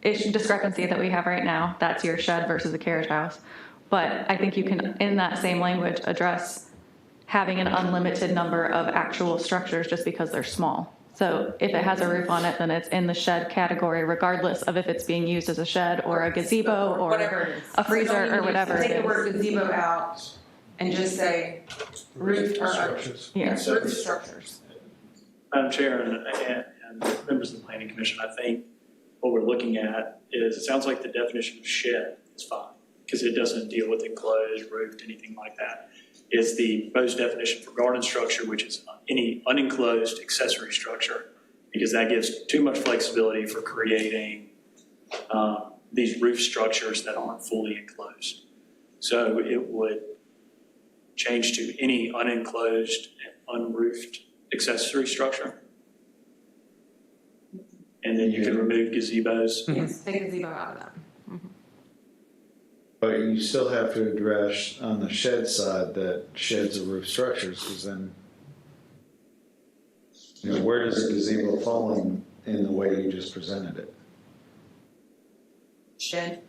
discrepancy that we have right now. That's your shed versus a carriage house. But I think you can, in that same language, address having an unlimited number of actual structures just because they're small. So if it has a roof on it, then it's in the shed category, regardless of if it's being used as a shed or a gazebo or Whatever it is. a freezer or whatever Take it the word is. gazebo out and just say roof or Structures. Yeah. roof structures. Madam Chair and members of the Planning Commission, I think what we're looking at is, it sounds like the definition of shed is fine, because it doesn't deal with enclosed, roofed, anything like that. It's the proposed definition for garden structure, which is any unenclosed accessory structure, because that gives too much flexibility for creating these roof structures that aren't fully enclosed. So it would change to any unenclosed and unroofed accessory structure. And then you can remove gazebos. Yes, take gazebo out of that. But you still have to address on the shed side that sheds are roof structures, because then, you know, where does a gazebo fall in the way you just presented it? Shed.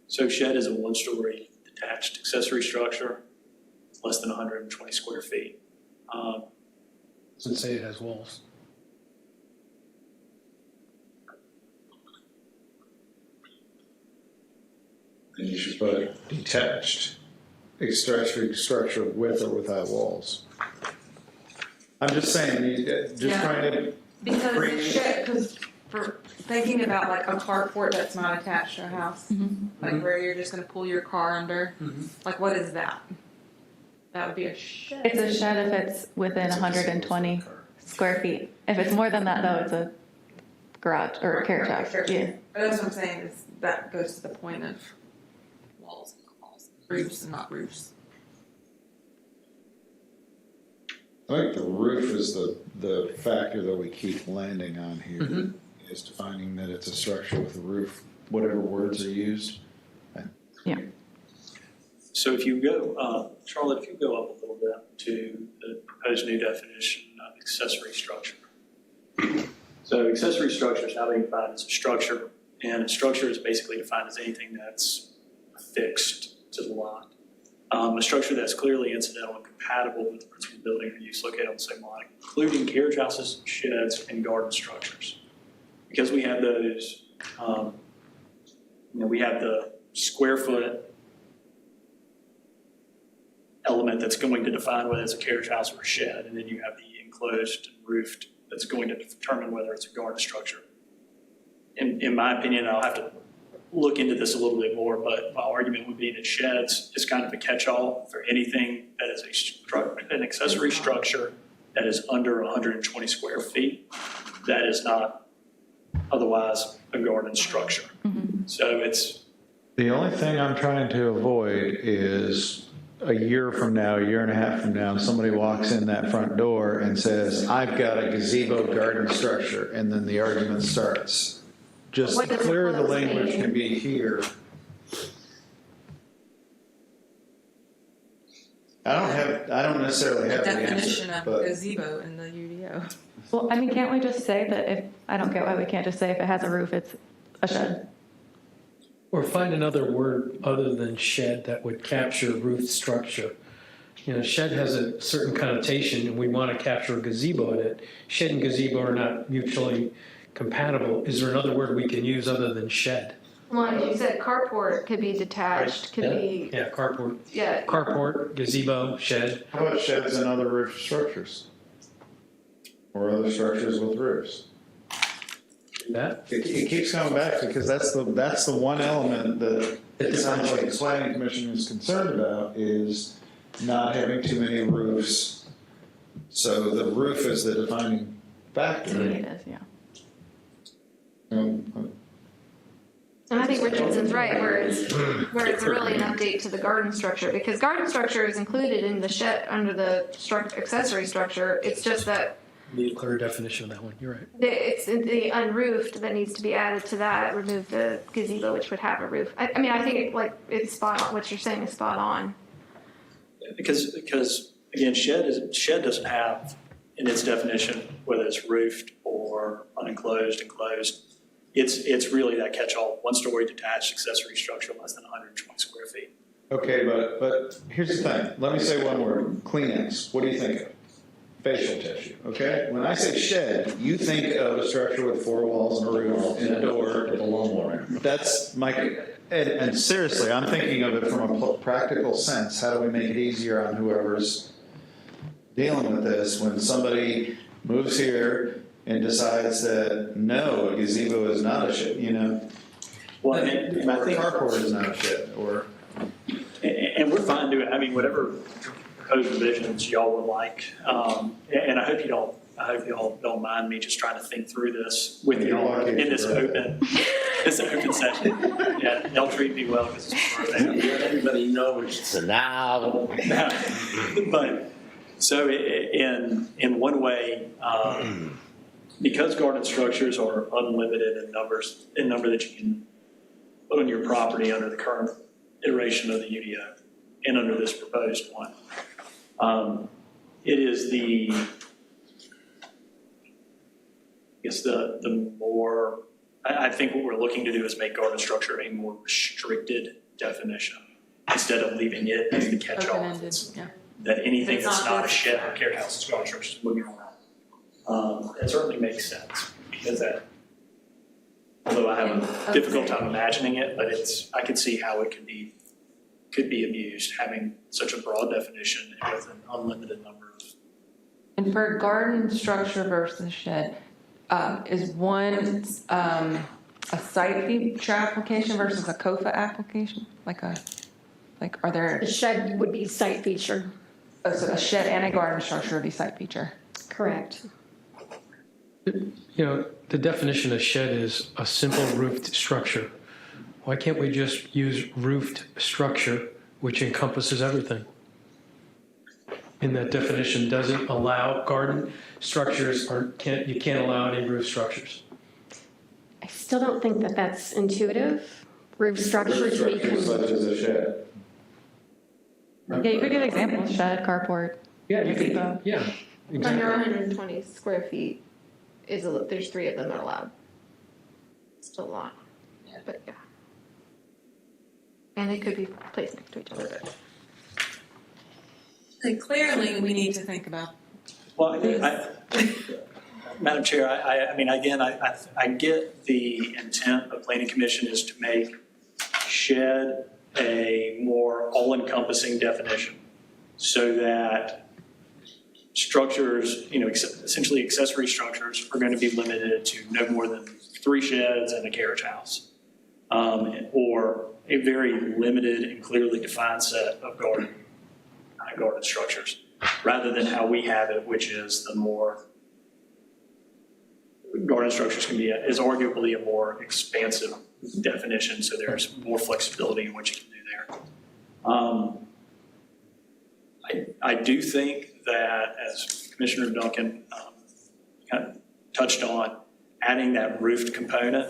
So shed is a one-story detached accessory structure, less than 120 square feet. Doesn't say it has walls. And you should put detached accessory structure with or without walls. I'm just saying, just Yeah. trying to, Because for thinking about like a carport that's not attached to a house, like where you're just gonna pull your car under, like what is that? That would be a shed. It's a shed if it's within 120 square feet. If it's more than that, though, it's a garage or a carriage house. Yeah. But that's what I'm saying is that goes to the point of walls and not walls, roofs and not roofs. I think the roof is the factor that we keep landing on here, is defining that it's a structure with a roof, whatever words are used. So if you go, Charlotte, if you go up a little bit to the proposed new definition of accessory structure. So accessory structure is now being defined as a structure, and a structure is basically defined as anything that's affixed to the lot. A structure that's clearly incidental and compatible with the principal building or use located on the same lot, including carriage houses, sheds, and garden structures. Because we have those, we have the square foot element that's going to define whether it's a carriage house or a shed, and then you have the enclosed and roofed that's going to determine whether it's a garden structure. In my opinion, I'll have to look into this a little bit more, but my argument would be that sheds is kind of a catch-all for anything that is an accessory structure that is under 120 square feet that is not otherwise a garden structure. So it's... The only thing I'm trying to avoid is a year from now, a year and a half from now, somebody walks in that front door and says, I've got a gazebo garden structure, and then the argument starts. Just What does clear the enclosed language mean? can be here. I don't necessarily have the Definition answer, of but gazebo in the UDO. Well, I mean, can't we just say that if, I don't get why we can't just say if it has a roof, it's a shed? Or find another word other than shed that would capture roof structure. You know, shed has a certain connotation, and we want to capture a gazebo in it. Shed and gazebo are not mutually compatible. Is there another word we can use other than shed? Well, as you said, carport could be detached, could be, Yeah, carport, yeah. carport, gazebo, shed. how about sheds and other roof structures? Or other structures with roofs? That, It keeps coming back because that's the one element that it sounds like the planning commission is concerned about, is not having too many roofs. So the roof is the defining factor. It is, yeah. And I think Richardson's right, where it's really an update to the garden structure, because garden structure is included in the shed under the accessory structure. It's just that need a clear definition of that one. You're right. it's the unroofed that needs to be added to that. Remove the gazebo, which would have a roof. I mean, I think it's spot on. What you're saying is spot on. Because again, shed doesn't have in its definition whether it's roofed or unenclosed, enclosed. It's really that catch-all, one-story detached accessory structure less than 120 square feet. Okay, but here's the thing. Let me say one word. Kleenex. What do you think of? Facial tissue, okay? When I say shed, you think of a structure with four walls and a roof and a door. With a lawnmower. That's my, And seriously, I'm thinking of it from a practical sense. How do we make it easier on whoever's dealing with this when somebody moves here and decides that, no, a gazebo is not a shed, you know? Well, and I Or a think, carport is not a shed, or, and we're fine doing, I mean, whatever proposed revisions y'all would like. And I hope y'all don't mind me just trying to think through this with y'all in this open session. Yeah, y'all treat me well because it's Let everybody know it's a now. But, so in one way, because garden structures are unlimited in number that you can put on your property under the current iteration of the UDO and under this proposed one, it is the more, I think what we're looking to do is make garden structure a more restricted definition instead of leaving it as the catch-all. Open-ended, yeah. That anything It's that's not not a this- shed or care house is garden structure, is moving around. It certainly makes sense because that, although I have a difficult time imagining it, but I can see how it could be abused, having such a broad definition with an unlimited number of. And for garden structure versus shed, is one a site feature application versus a COFA application? Are there, The shed would be site feature. so a shed and a garden structure would be site feature? Correct. You know, the definition of shed is a simple roofed structure. Why can't we just use roofed structure, which encompasses everything? In that definition, doesn't allow garden structures, or you can't allow any roof structures. I still don't think that that's intuitive. Roof structure to be. structures such as a shed. Yeah, you could give examples, shed, carport. Yeah, you Gazebo. could, yeah, Under exactly. 120 square feet there's 3 of them that are allowed. Still a lot, but yeah. And they could be placed next to each other, but. And clearly, we need to think about Well, Madam Chair, I mean, again, I get the intent of Planning Commission is to make shed a more all-encompassing definition so that structures, essentially accessory structures are going to be limited to no more than 3 sheds and a carriage house, or a very limited and clearly defined set of garden structures, rather than how we have it, which is the more garden structures is arguably a more expansive definition, so there's more flexibility in what you can do there. I do think that, as Commissioner Duncan kind of touched on, adding that roofed component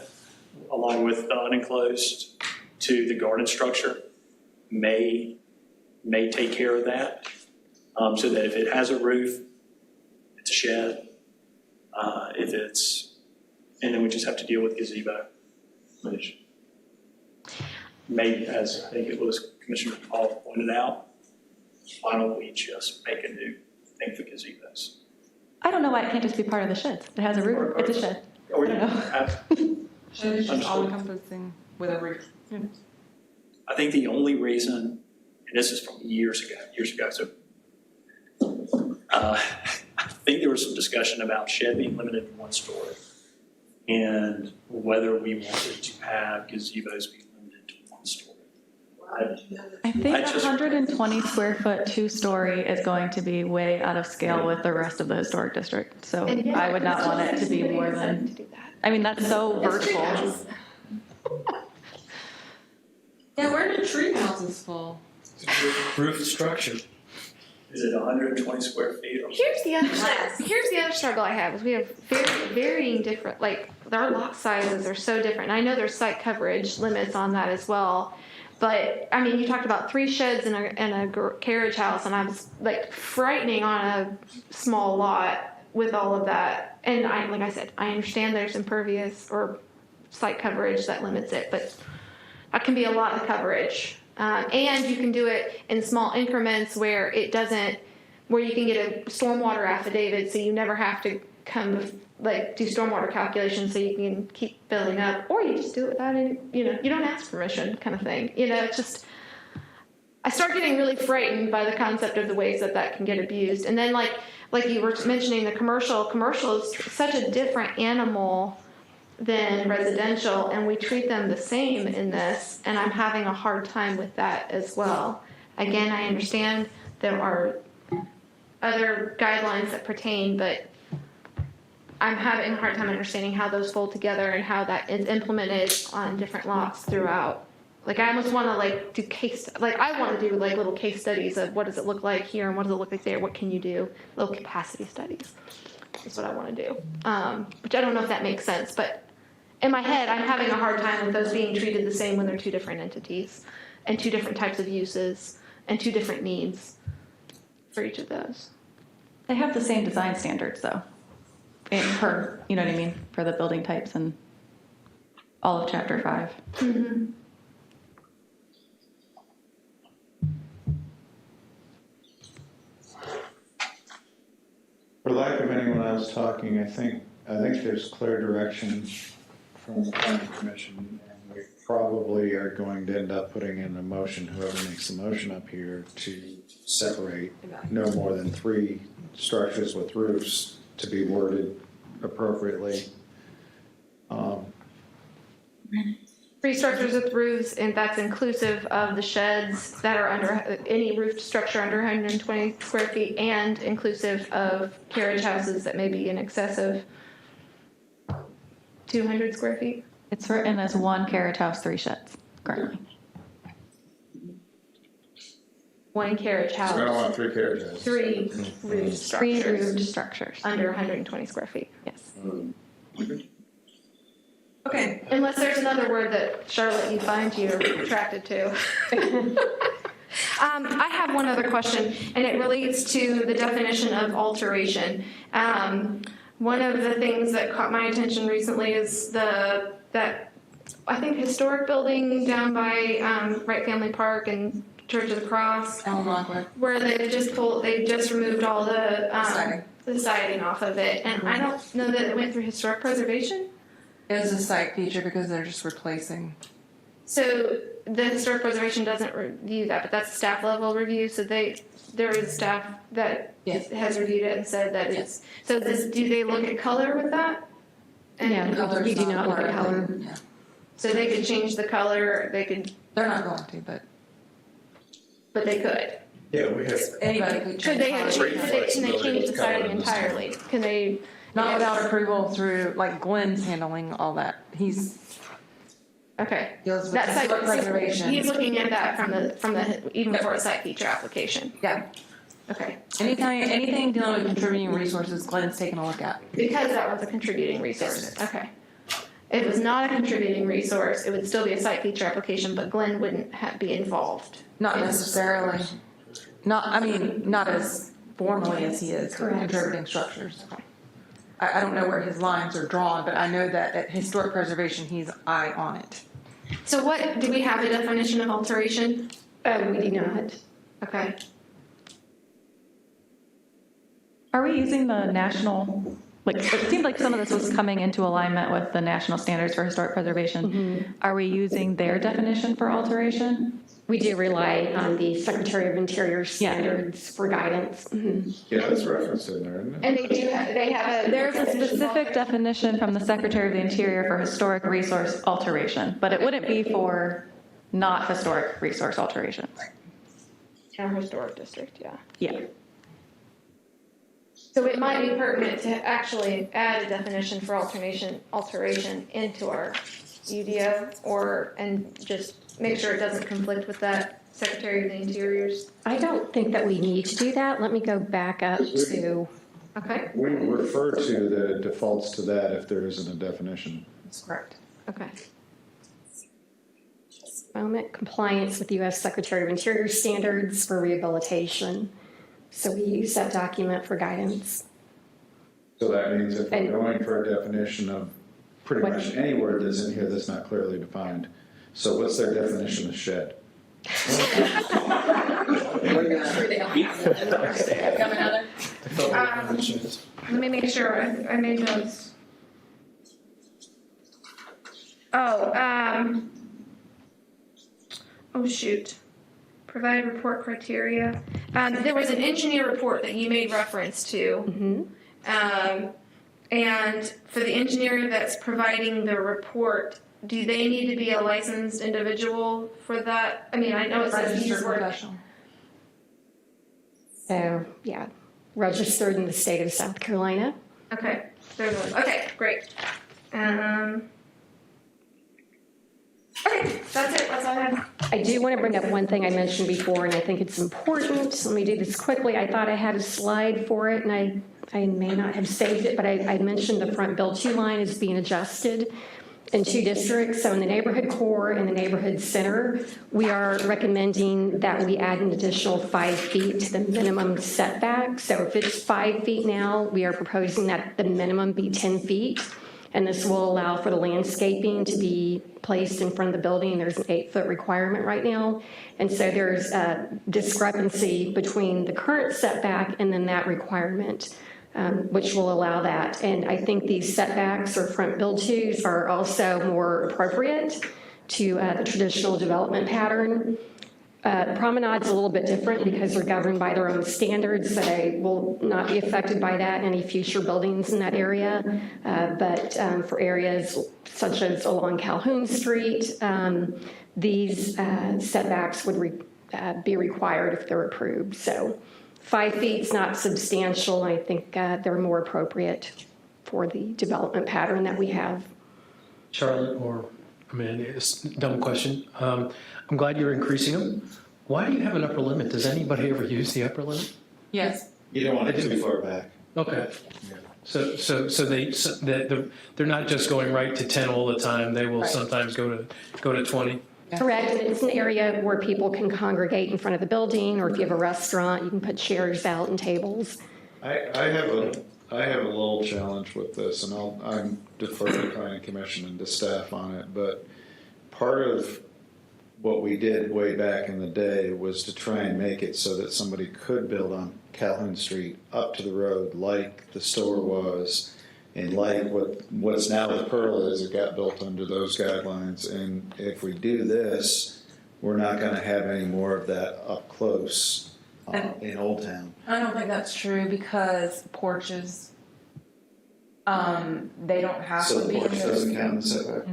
along with the unenclosed to the garden structure may take care of that, so that if it has a roof, it's a shed. And then we just have to deal with gazebo, which may, as I think it was Commissioner Paul pointed out, why don't we just make a new thing for gazebos? I don't know why it can't just be part of the shed. It has a roof, it's a shed. Or, shed is just all encompassing with a roof. I think the only reason, and this is from years ago, so I think there was some discussion about shed being limited to 1 story, and whether we wanted to have gazebos be limited to 1 story. I think 120 square foot, 2-story is going to be way out of scale with the rest of the historic district. So I would not want it to be more than, I mean, that's so vertical. Yeah, where do tree houses fall? Roofed structure. Is it 120 square feet? Or Here's the other struggle I have is we have varying different, like our lot sizes are so different. And I know there's site coverage limits on that as well. But I mean, you talked about 3 sheds and a carriage house, and I was like frightening on a small lot with all of that. And like I said, I understand there's impervious or site coverage that limits it, but that can be a lot of coverage. And you can do it in small increments where you can get a stormwater affidavit, so you never have to like do stormwater calculations so you can keep building up, or you just do it without any, you don't ask permission kind of thing. It's just, I start getting really frightened by the concept of the ways that can get abused. And then like you were mentioning the commercial is such a different animal than residential, and we treat them the same in this, and I'm having a hard time with that as well. Again, I understand there are other guidelines that pertain, but I'm having a hard time understanding how those fold together and how that is implemented on different lots throughout. Like, I almost want to do I want to do little case studies of what does it look like here and what does it look like there, what can you do, little capacity studies. That's what I want to do, which I don't know if that makes sense, but in my head, I'm having a hard time with those being treated the same when they're two different entities and two different types of uses and two different needs for each of those. They have the same design standards, though, for, you know what I mean, for the building types and all of Chapter 5. Mm-hmm. For lack of anyone else talking, I think there's clear direction from the planning commission, and we probably are going to end up putting in a motion, whoever makes the motion up here, to separate no more than 3 structures with roofs to be worded appropriately. 3 structures with roofs, and that's inclusive of the sheds that are under any roofed structure under 120 square feet, and inclusive of carriage houses that may be in excess of 200 square feet. It's written as 1 carriage house, 3 sheds currently. 1 carriage house. So we don't want 3 carriage houses. 3 roofed 3 structures roofed structures. under 120 square feet. Yes. Okay. Unless there's another word that Charlotte, you find you're attracted to. I have one other question, and it relates to the definition of alteration. One of the things that caught my attention recently is that I think historic building down by Wright Family Park and Church of the Cross, where they just removed all the siding off of it, and I don't know that it went through historic preservation. It was a site feature because they're just replacing. So the historic preservation doesn't review that, but that's a staff level review. So there is staff that has reviewed it and said that it's. So do they look at color with that? Yeah, we do not look at color. Yeah. So they could change the color. They could. They're not going to, But they could. Yeah, we have. anybody could change. Could they have? color. Can they change the siding entirely? Can they? Not without approval through, like Glenn's handling all that. He's Okay. deals with That site historic preservation. He's looking at that from the even before a site feature application. Yeah. Okay. Anything dealing with contributing resources, Glenn's taking a look at. Because that was a contributing resource. Okay. If it was not a contributing resource, it would still be a site feature application, but Glenn wouldn't be involved. Not necessarily. Not as formally as he is with contributing structures. I don't know where his lines are drawn, but I know that at historic preservation, he's eye on it. So do we have a definition of alteration? We do not. Okay. Are we using the national, it seemed like some of this was coming into alignment with the national standards for historic preservation. Are we using their definition for alteration? We do rely on the Secretary of Interior standards for guidance. Yeah, that's referenced in there, isn't it? And they have a. There's a specific definition from the Secretary of the Interior for historic resource alteration, but it wouldn't be for not historic resource alteration. In our historic district, yeah. Yeah. So it might be pertinent to actually add a definition for alteration into our UDO and just make sure it doesn't conflict with that Secretary of the Interior's. I don't think that we need to do that. Let me go back up to. Okay. We refer to the defaults to that if there isn't a definition. That's correct. Okay. Moment, compliance with U.S. Secretary of Interior standards for rehabilitation. So we use that document for guidance. So that means if we're going for a definition of pretty much any word that's in here that's not clearly defined. So what's their definition of shed? Let me make sure I made those. Oh, oh shoot. Provide report criteria. There was an engineer report that you made reference to. And for the engineer that's providing the report, do they need to be a licensed individual for that? I mean, I know it says he's Registered working. professional. So, yeah, registered in the state of South Carolina. Okay, okay, great. Okay, that's it, that's all I have. I do want to bring up one thing I mentioned before, and I think it's important. Let me do this quickly. I thought I had a slide for it, and I may not have saved it, but I mentioned the front build-to line is being adjusted in 2 districts. So in the neighborhood core and the neighborhood center, we are recommending that we add an additional 5 feet to the minimum setback. So if it's 5 feet now, we are proposing that the minimum be 10 feet. And this will allow for the landscaping to be placed in front of the building. There's an 8-foot requirement right now. And so there's a discrepancy between the current setback and then that requirement, which will allow that. And I think these setbacks or front build-tos are also more appropriate to the traditional development pattern. Promenade's a little bit different because they're governed by their own standards, so they will not be affected by that, any future buildings in that area. But for areas such as along Calhoun Street, these setbacks would be required if they're approved. So 5 feet is not substantial. I think they're more appropriate for the development pattern that we have. Charlotte or Amanda, it's a dumb question. I'm glad you're increasing them. Why do you have an upper limit? Does anybody ever use the upper limit? Yes. You don't want it too far back. Okay. So they're not just going right to 10 all the time. They will sometimes go to 20. Correct, and it's an area where people can congregate in front of the building, or if you have a restaurant, you can put chairs out and tables. I have a little challenge with this, and I'm defer to the planning commission and to staff on it, but part of what we did way back in the day was to try and make it so that somebody could build on Calhoun Street up to the road like the store was, and like what's now the Pearl is. It got built under those guidelines, and if we do this, we're not going to have any more of that up close in Old Town. I don't think that's true because porches, they don't have So to the be. porch doesn't count in the setback?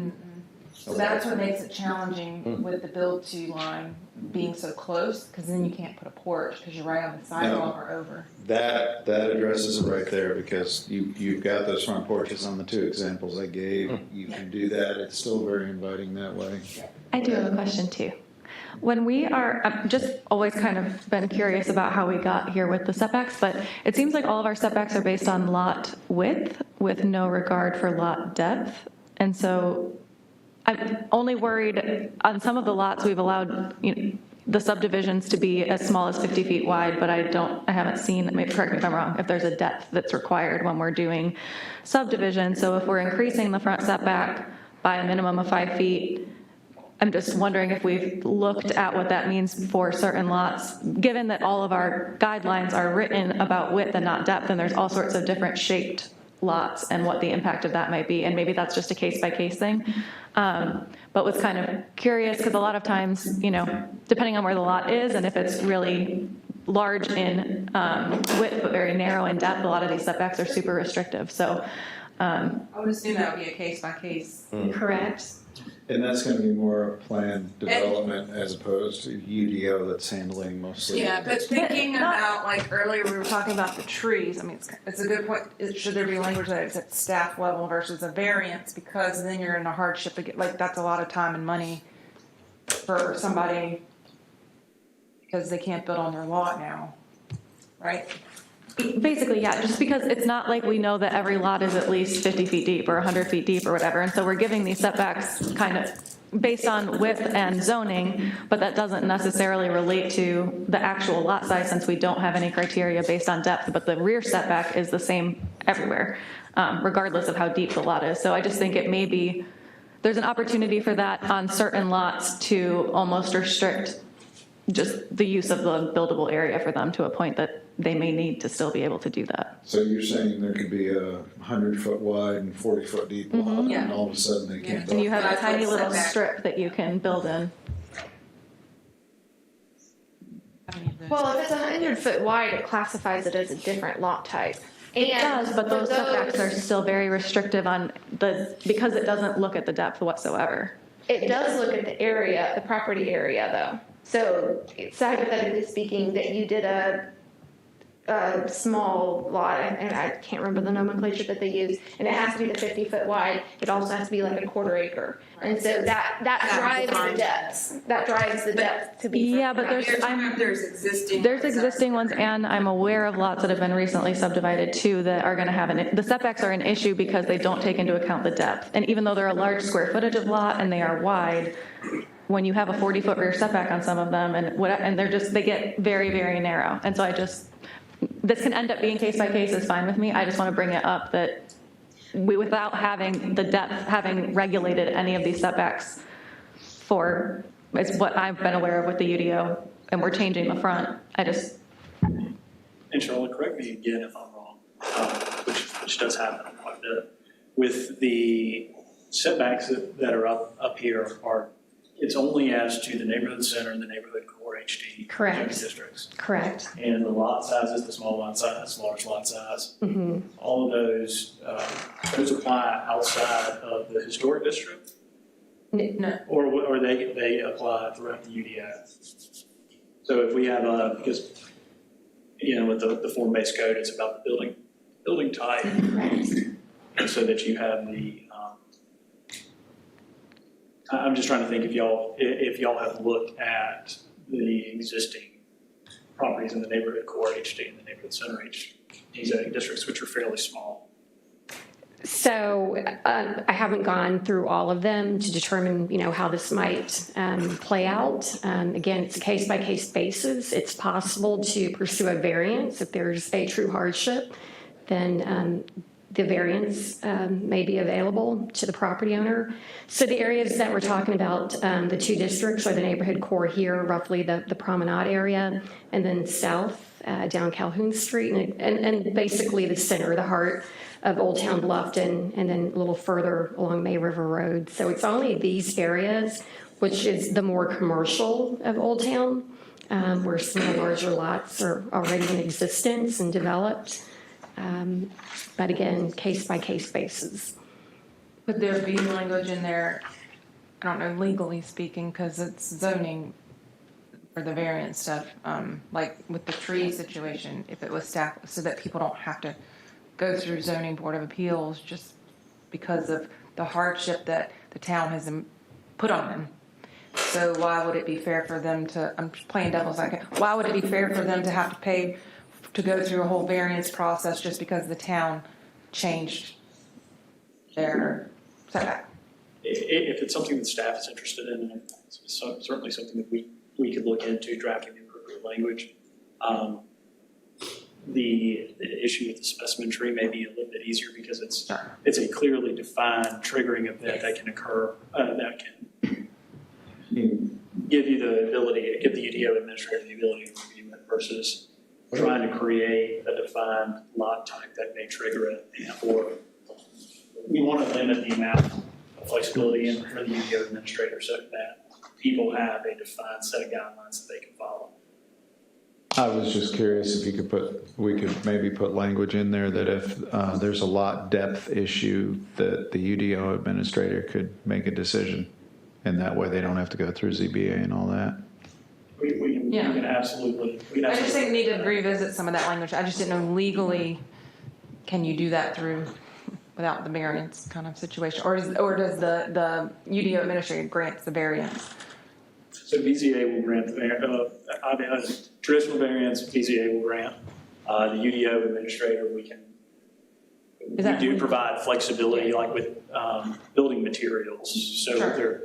So that's what makes it challenging with the build-to line being so close, because then you can't put a porch because you're right on the sidewalk or over. That addresses it right there, because you've got those front porches on the 2 examples I gave. You can do that. It's still very inviting that way. I do have a question too. When we are, I've just always kind of been curious about how we got here with the setbacks, but it seems like all of our setbacks are based on lot width with no regard for lot depth. And so I'm only worried on some of the lots we've allowed the subdivisions to be as small as 50 feet wide, but I haven't seen, maybe correct me if I'm wrong, if there's a depth that's required when we're doing subdivision. So if we're increasing the front setback by a minimum of 5 feet, I'm just wondering if we've looked at what that means for certain lots, given that all of our guidelines are written about width and not depth, and there's all sorts of different shaped lots and what the impact of that might be. And maybe that's just a case-by-case thing. But was kind of curious, because a lot of times, depending on where the lot is and if it's really large in width but very narrow in depth, a lot of these setbacks are super restrictive. So I would assume that would be a case-by-case. Correct. And that's going to be more planned development as opposed to UDO that's handling mostly. Yeah, but thinking about, like earlier we were talking about the trees, I mean, it's a good point. Should there be language that it's at staff level versus a variance? Because then you're in a hardship, like that's a lot of time and money for somebody because they can't build on their lot now, right? basically, yeah, just because it's not like we know that every lot is at least 50 feet deep or 100 feet deep or whatever. And so we're giving these setbacks kind of based on width and zoning, but that doesn't necessarily relate to the actual lot size since we don't have any criteria based on depth, but the rear setback is the same everywhere, regardless of how deep the lot is. So I just think it may be, there's an opportunity for that on certain lots to almost restrict just the use of the buildable area for them to a point that they may need to still be able to do that. So you're saying there could be a 100-foot wide and 40-foot deep lot, and all of a sudden they can't. And you have a That's tiny what's little setback. strip that you can build in. Well, if it's 100-foot wide, it classifies it as a different lot type. It does, but those setbacks are still very restrictive on because it doesn't look at the depth whatsoever. It does look at the area, the property area, though. So it's hypothetically speaking that you did a small lot, and I can't remember the nomenclature that they use, and it has to be the 50-foot wide. It also has to be like a quarter acre. And so that drives the depth. That drives the depth to be. Yeah, but there's existing ones, and I'm aware of lots that have been recently subdivided too that are going to have the setbacks are an issue because they don't take into account the depth. And even though they're a large square footage of lot and they are wide, when you have a 40-foot rear setback on some of them, and they get very, very narrow. And so this can end up being case by case is fine with me. I just want to bring it up that without having the depth, having regulated any of these setbacks it's what I've been aware of with the UDO, and we're changing the front. And Charlotte, correct me again if I'm wrong, which does happen quite a bit. With the setbacks that are up here it's only as to the neighborhood center and the neighborhood core HD Correct. districts. Correct. And the lot sizes, the small lot size, large lot size, all of those apply outside of the historic district? No. Or they apply throughout the UDO? So if we have because, with the form-based code, it's about the building type. And so that you have I'm just trying to think if y'all have looked at the existing properties in the neighborhood core HD and the neighborhood center HD zoning districts, which are fairly small. So I haven't gone through all of them to determine, how this might play out. Again, it's a case-by-case basis. It's possible to pursue a variance if there's a true hardship. Then the variance may be available to the property owner. So the areas that we're talking about, the two districts are the neighborhood core here, roughly the promenade area, and then south down Calhoun Street, and basically the center, the heart of Old Town Bluffton, and then a little further along May River Road. So it's only these areas, which is the more commercial of Old Town, where some of the larger lots are already in existence and developed. But again, case-by-case basis. Would there be language in there, I don't know, legally speaking, because it's zoning for the variance stuff, like with the tree situation, if it was stacked, so that people don't have to go through zoning board of appeals just because of the hardship that the town has put on them. So why would it be fair for them to, I'm just playing devil's advocate, why would it be fair for them to have to pay to go through a whole variance process just because the town changed their setback? If it's something that staff is interested in, and it's certainly something that we could look into drafting the appropriate language. The issue with the specimen tree may be a little bit easier because it's a clearly defined triggering event that can occur, that can give you the ability, give the UDO administrator the ability to review it versus trying to create a defined lot type that may trigger it. Or we want to limit the amount of flexibility in for the UDO administrator so that people have a defined set of guidelines that they can follow. I was just curious if we could maybe put language in there that if there's a lot depth issue, that the UDO administrator could make a decision. And that way they don't have to go through ZBA and all that. We can absolutely. I just think we need to revisit some of that language. I just didn't know legally, can you do that without the variance kind of situation? Or does the UDO administrator grant the variance? So BZA will grant the traditional variance, BZA will grant. The UDO administrator, we do provide flexibility, like with building materials. So Sure.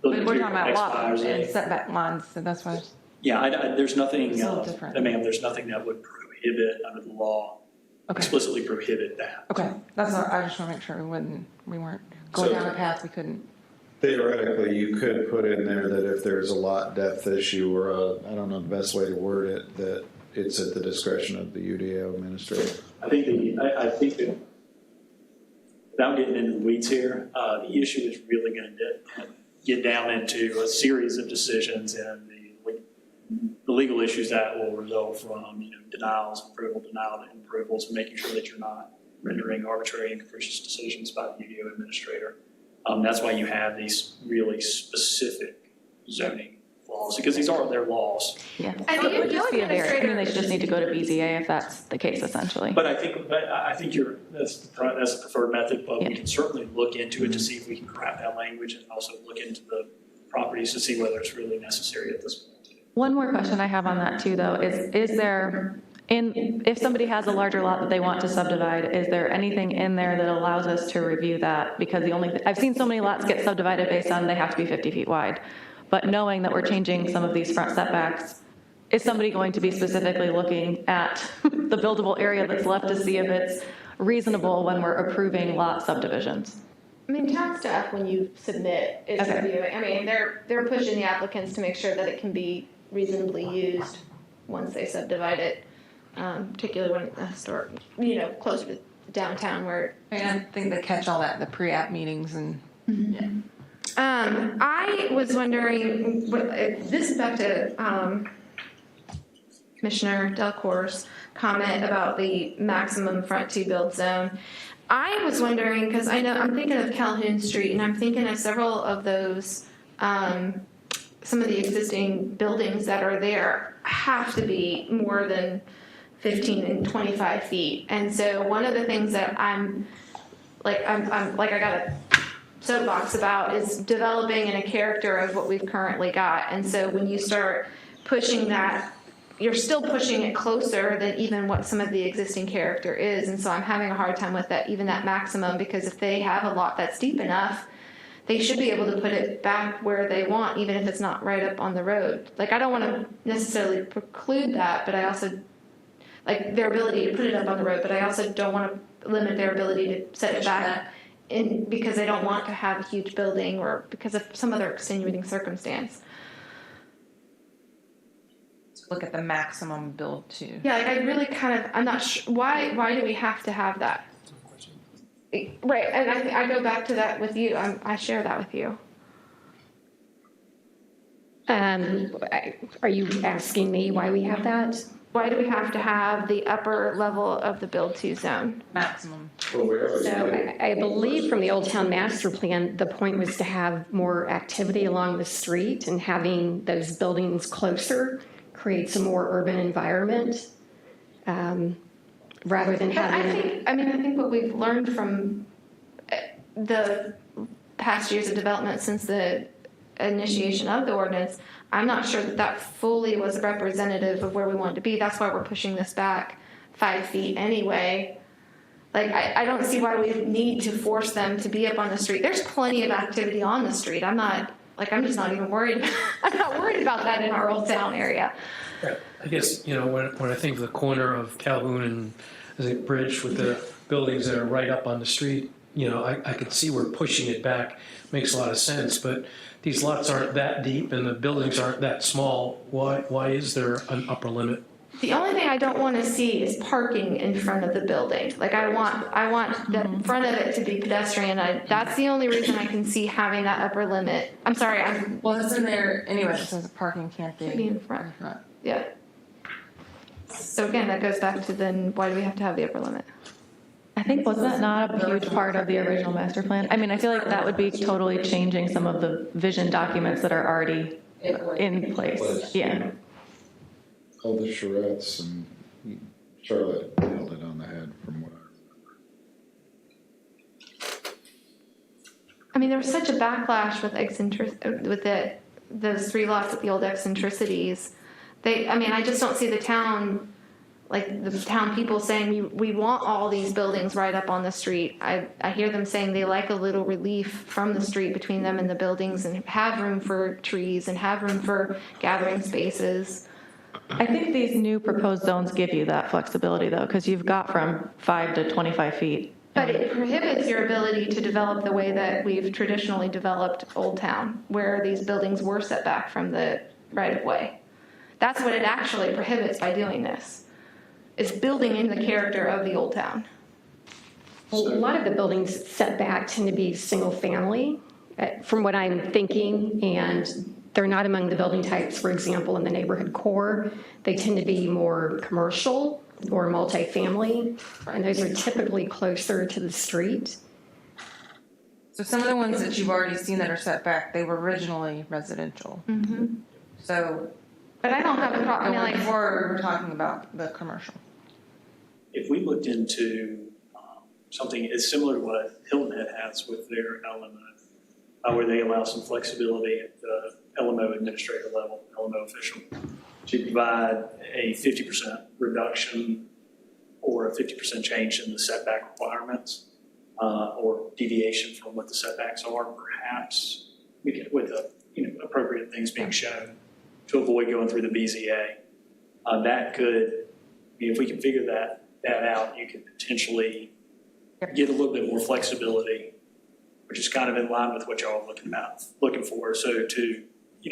But we're talking about lot lines and setback lines, so that's why. Yeah, there's nothing, It's a little different. ma'am, there's nothing that would prohibit under the law, explicitly prohibit that. Okay, that's all, I just want to make sure we weren't going So- down a path we couldn't. Theoretically, you could put in there that if there's a lot depth issue or I don't know the best way to word it, that it's at the discretion of the UDO administrator. I think that without getting into the weeds here, the issue is really going to get down into a series of decisions and the legal issues that will result from, denials, denial approvals, and making sure that you're not rendering arbitrary and capricious decisions by the UDO administrator. That's why you have these really specific zoning laws, because these are their laws. Yeah. I So think it would just be a variance. I mean, they administrator- should just need to go to BZA if that's the case, essentially. But I think that's the preferred method, but we Yeah. can certainly look into it to see if we can craft that language and also look into the properties to see whether it's really necessary at this point. One more question I have on that too, though, is there, if somebody has a larger lot that they want to subdivide, is there anything in there that allows us to review that? Because I've seen so many lots get subdivided based on they have to be 50 feet wide. But knowing that we're changing some of these front setbacks, is somebody going to be specifically looking at the buildable area that's left to see if it's reasonable when we're approving lot subdivisions? I mean, town staff, when you submit, is Okay. reviewing. I mean, they're pushing the applicants to make sure that it can be reasonably used once they subdivide it, particularly when it's historic, closer to downtown where. I think they catch all that, the pre-app meetings and. I was wondering, this is back to Commissioner Delcour's comment about the maximum front to build zone. I was wondering, because I know I'm thinking of Calhoun Street, and I'm thinking of several of those, some of the existing buildings that are there have to be more than 15 and 25 feet. And so one of the things that I'm I got a soapbox about is developing in a character of what we've currently got. And so when you start pushing that, you're still pushing it closer than even what some of the existing character is. And so I'm having a hard time with that, even that maximum, because if they have a lot that's deep enough, they should be able to put it back where they want, even if it's not right up on the road. I don't want to necessarily preclude that, but I also, their ability to put it up on the road, but I also don't want to limit their ability to set it back because they don't want to have a huge building or because of some other extenuating circumstance. Look at the maximum build too. Yeah, I really I'm not sure, why do we have to have that? Right, and I go back to that with you, I share that with you. Are you asking me why we have that? Why do we have to have the upper level of the build-to zone? Maximum. So I believe from the Old Town Master Plan, the point was to have more activity along the street, and having those buildings closer creates a more urban environment, rather than having. I think what we've learned from the past years of development since the initiation of the ordinance, I'm not sure that fully was representative of where we wanted to be. That's why we're pushing this back 5 feet anyway. I don't see why we need to force them to be up on the street. There's plenty of activity on the street. I'm just not even worried. I'm not worried about that in our Old Town area. I guess, when I think of the corner of Calhoun and Bridge with the buildings that are right up on the street, I could see where pushing it back makes a lot of sense, but these lots aren't that deep and the buildings aren't that small. Why is there an upper limit? The only thing I don't want to see is parking in front of the building. I want the front of it to be pedestrian. That's the only reason I can see having that upper limit. I'm sorry, Well, it's in there anyway, it says parking can't be in front. Yeah. So again, that goes back to then why do we have to have the upper limit? I think, wasn't that not a huge part of the original master plan? I mean, I feel like that would be totally changing some of the vision documents that are already in place. Yeah. All the charrettes and Charlotte nailed it on the head from what I remember. I mean, there was such a backlash with those 3 lots at the old eccentricities. I just don't see the town, the town people saying we want all these buildings right up on the street. I hear them saying they like a little relief from the street between them and the buildings and have room for trees and have room for gathering spaces. I think these new proposed zones give you that flexibility, though, because you've got from 5 to 25 feet But it prohibits your ability to develop the way that we've traditionally developed Old Town, where these buildings were set back from the right-of-way. That's what it actually prohibits by doing this, is building into the character of the Old Town. Well, a lot of the buildings set back tend to be single-family, from what I'm thinking, and they're not among the building types, for example, in the neighborhood core. They tend to be more commercial or multifamily, and those are typically closer to the street. So some of the ones that you've already seen that are set back, they were originally residential. So But I don't have a problem, I mean, going like, forward, we're talking about the commercial. If we looked into something as similar to what Hilton Head has with their LMO, where they allow some flexibility at the LMO administrator level, LMO official, to provide a 50% reduction or a 50% change in the setback requirements, or deviation from what the setbacks are, perhaps we could, with appropriate things being shown to avoid going through the BZA. That could, if we can figure that out, you could potentially get a little bit more flexibility, which is kind of in line with what y'all are looking for. So to,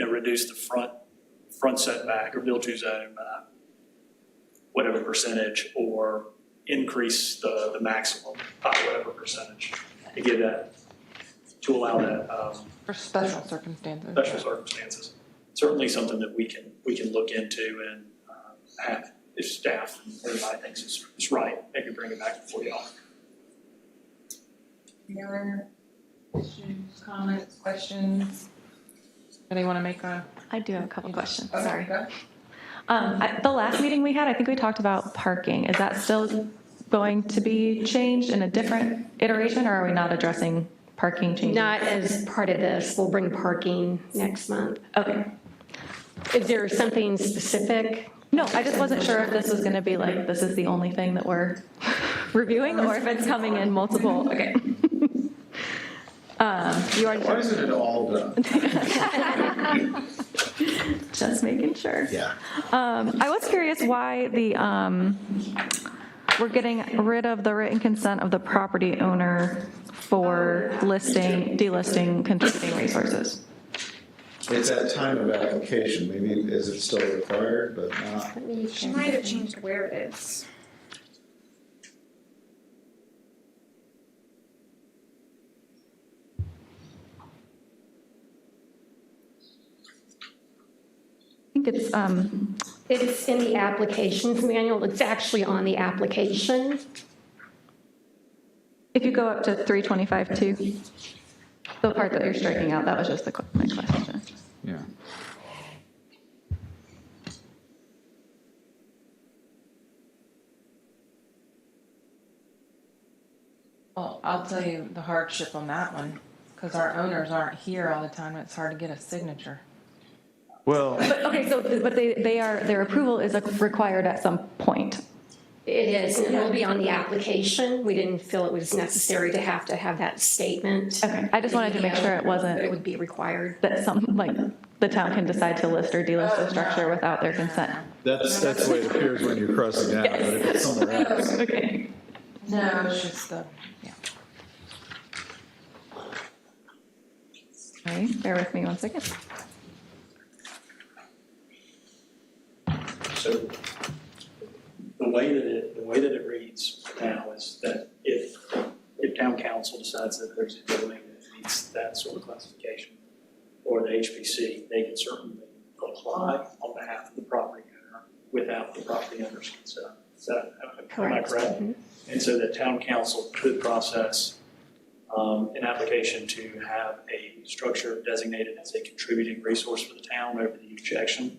reduce the front setback or build to zone by whatever percentage, or increase the maximum by whatever percentage to give that, to allow that For special circumstances. special circumstances. Certainly something that we can look into and have, if staff and everybody thinks it's right, maybe bring it back before y'all. Any other issues, comments, questions? Anybody want to make a? I do have a couple questions, Okay, sorry. go. At the last meeting we had, I think we talked about parking. Is that still going to be changed in a different iteration, or are we not addressing parking changes? Not as part of this. We'll bring parking next month. Okay. Is there something specific? No, I just wasn't sure if this was going to be like, this is the only thing that we're reviewing, or if it's coming in multiple, okay. You already, Why isn't it all done? just making sure. Yeah. I was curious why we're getting rid of the written consent of the property owner for delisting contributing resources. It's at time of application, maybe, is it still required, but not? she might have changed where it is. I think it's, It's in the applications manual. It's actually on the application. if you go up to 325-2, the part that you're striking out, that was just my question. Yeah. Well, I'll tell you the hardship on that one, because our owners aren't here all the time, and it's hard to get a signature. Well, But, okay, so, but their approval is required at some point. It is, and it will be on the application. We didn't feel it was necessary to have that statement. Okay, I just wanted to make sure it wasn't- But it would be required. That the town can decide to list or delist a structure without their consent. that's the way it appears when you're crossing out, but if it's somewhere else. Okay. No, it's just the, yeah. Okay, bear with me one second. So the way that it reads now is that if town council decides that there's a building that meets that sort of classification, or the HPC, they can certainly apply on behalf of the property owner without the property owner's consent. Am I correct? And so the town council could process an application to have a structure designated as a contributing resource for the town over the objection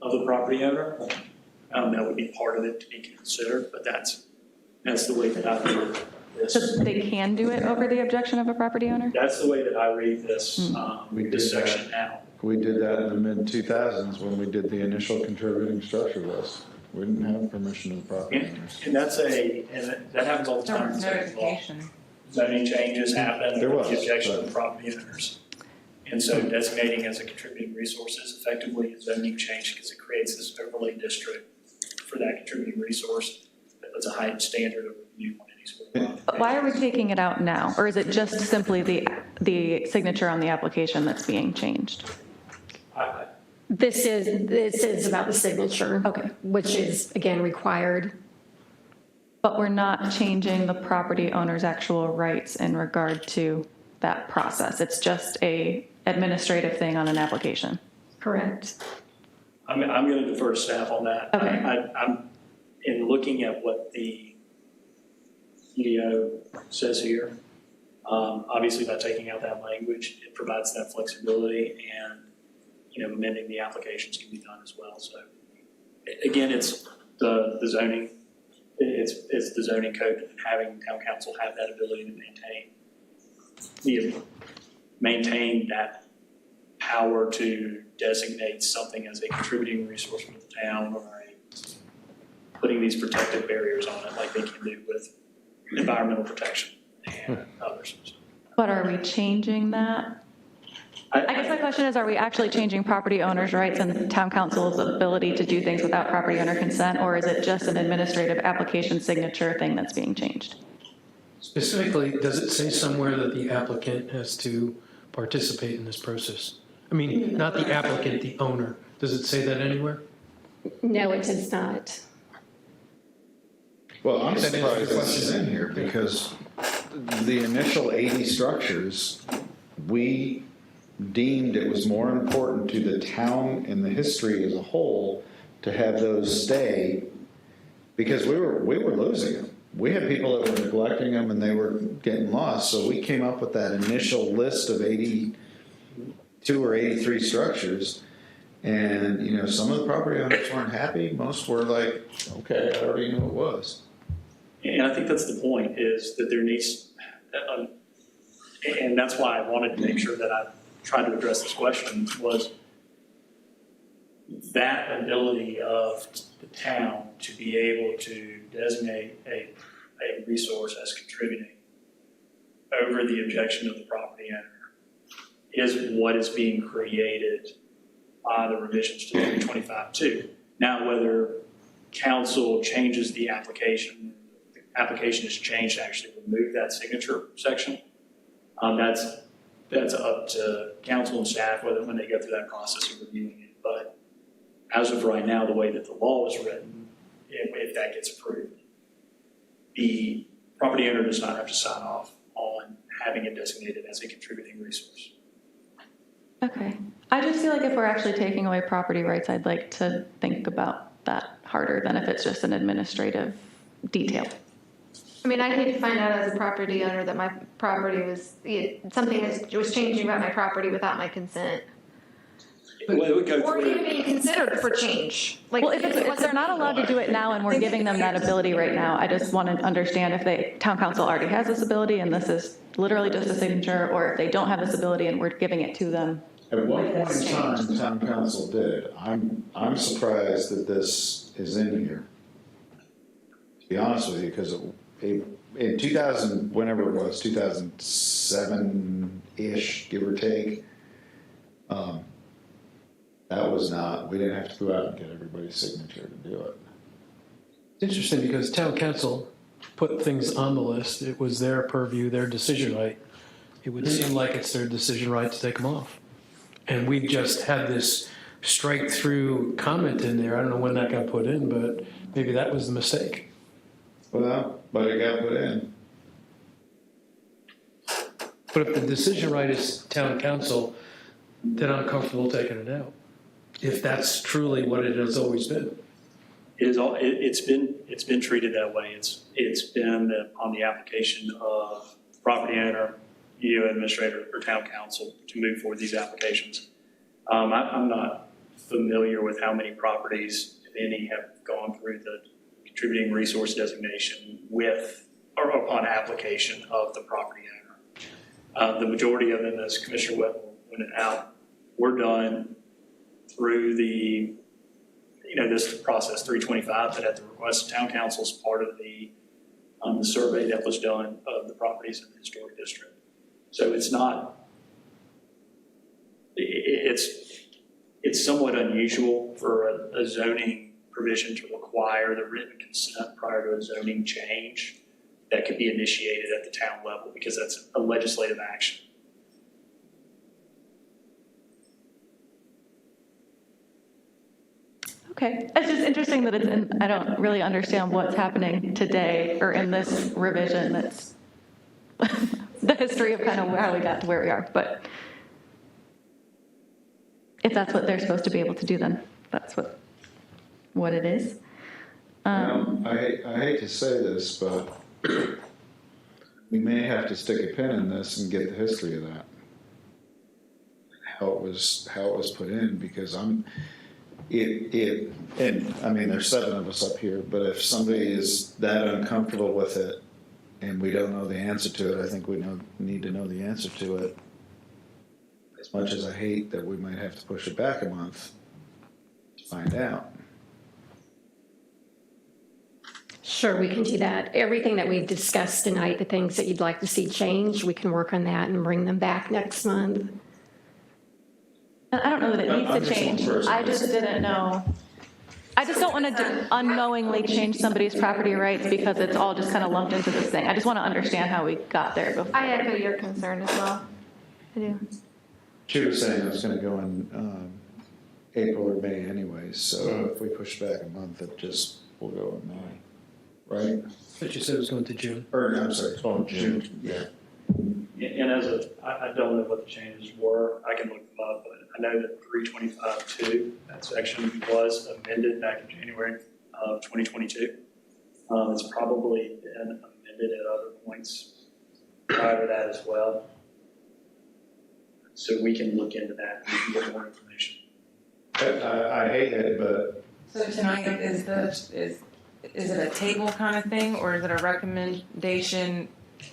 of the property owner. That would be part of it to be considered, but that's the way that I read this. So they can do it over the objection of a property owner? That's the way that I read this, this section now. We did that in the mid-2000s when we did the initial contributing structure list. We didn't have permission of the property owners. And that happens all the There time. was in state law. notification. Zoning changes happen There with the was, objection of but- the property owners. And so designating as a contributing resource is effectively a zoning change because it creates this overlay district for that contributing resource. But puts a heightened standard of review on any sort of property. But why are we taking it out now? Or is it just simply the signature on the application that's being changed? This is about the signature. Okay. Which is, again, required. But we're not changing the property owner's actual rights in regard to that process. It's just a administrative thing on an application. Correct. I'm going to defer to staff on that. Okay. I'm in looking at what the UDO says here. Obviously, by taking out that language, it provides that flexibility, and amending the applications can be done as well. So, again, it's the zoning. It's the zoning code, and having town council have that ability to maintain that power to designate something as a contributing resource for the town, or putting these protective barriers on it like they can do with environmental protection and others. But are we changing that? I guess my question is, are we actually changing property owners' rights and town council's ability to do things without property owner consent, or is it just an administrative application signature thing that's being changed? Specifically, does it say somewhere that the applicant has to participate in this process? I mean, not the applicant, the owner. Does it say that anywhere? No, it does not. Well, I'm surprised this is in here because the initial 80 structures, we deemed it was more important to the town and the history as a whole to have those stay because we were losing them. We had people that were neglecting them and they were getting lost. So we came up with that initial list of 82 or 83 structures. And, some of the property owners weren't happy. Most were like, okay, I already knew it was. And I think that's the point, is that there needs, and that's why I wanted to make sure that I tried to address this question, was that ability of the town to be able to designate a resource as contributing over the objection of the property owner is what is being created by the revisions to 325-2. Now, whether council changes the application is changed to actually remove that signature section, that's up to council and staff when they go through that process of reviewing it. But as of right now, the way that the law is written, if that gets approved, the property owner does not have to sign off on having it designated as a contributing resource. Okay. I just feel like if we're actually taking away property rights, I'd like to think about that harder than if it's just an administrative detail. I mean, I'd hate to find out as a property owner that my property something was changing about my property without my consent. Well, it would go Or through. even being considered for change. Like, Well, if they're not allowed to do it now and we're giving them that ability right now, I just want to understand if town council already has this ability and this is literally just a signature, or if they don't have this ability and we're giving it to them. At one point in time, town council did. I'm surprised that this is in here, to be honest with you, because in 2000, whenever it was, 2007-ish, give or take, that was not, we didn't have to go out and get everybody's signature to do it. It's interesting because town council put things on the list. It was their purview, their decision right. It would seem like it's their decision right to take them off. And we just had this strike through comment in there. I don't know when that got put in, but maybe that was the mistake. Well, but it got put in. But if the decision right is town council, then I'm comfortable taking it out. If that's truly what it has always been. It's been treated that way. It's been on the application of property owner, UDO administrator, or town council to move forward these applications. I'm not familiar with how many properties, if any, have gone through the contributing resource designation with or upon application of the property owner. The majority of them, as Commissioner Whittle pointed out, were done through the this process 325, but at the request of town council as part of the survey that was done of the properties in the historic district. So it's not, it's somewhat unusual for a zoning provision to require the written consent prior to a zoning change that could be initiated at the town level, because that's a legislative action. Okay, it's just interesting that it's in, I don't really understand what's happening today or in this revision that's the history of kind of how we got to where we are, but if that's what they're supposed to be able to do, then that's what it is. I hate to say this, but we may have to stick a pin in this and get the history of that. How it was put in, because and I mean, there's 7 of us up here, but if somebody is that uncomfortable with it and we don't know the answer to it, I think we need to know the answer to it. As much as I hate that we might have to push it back a month to find out. Sure, we can do that. Everything that we've discussed tonight, the things that you'd like to see changed, we can work on that and bring them back next month. And I don't know that it needs I'm to just one change. person. I just didn't know. I just don't want to unknowingly change somebody's property rights because it's all just kind of lumped into this thing. I just want to understand how we got there before. I echo your concern as well. I do. She was saying it was going to go in April or May anyways, so if we push back a month, it just will go in May, right? But you said it was going to June. Or, I'm sorry, June, yeah. And I don't know what the changes were, I can look them up, but I know that 325.2, that section was amended back in January of 2022. It's probably been amended at other points prior to that as well. So we can look into that and get more information. I hate it, but So tonight, is it a table kind of thing, or is it a recommendation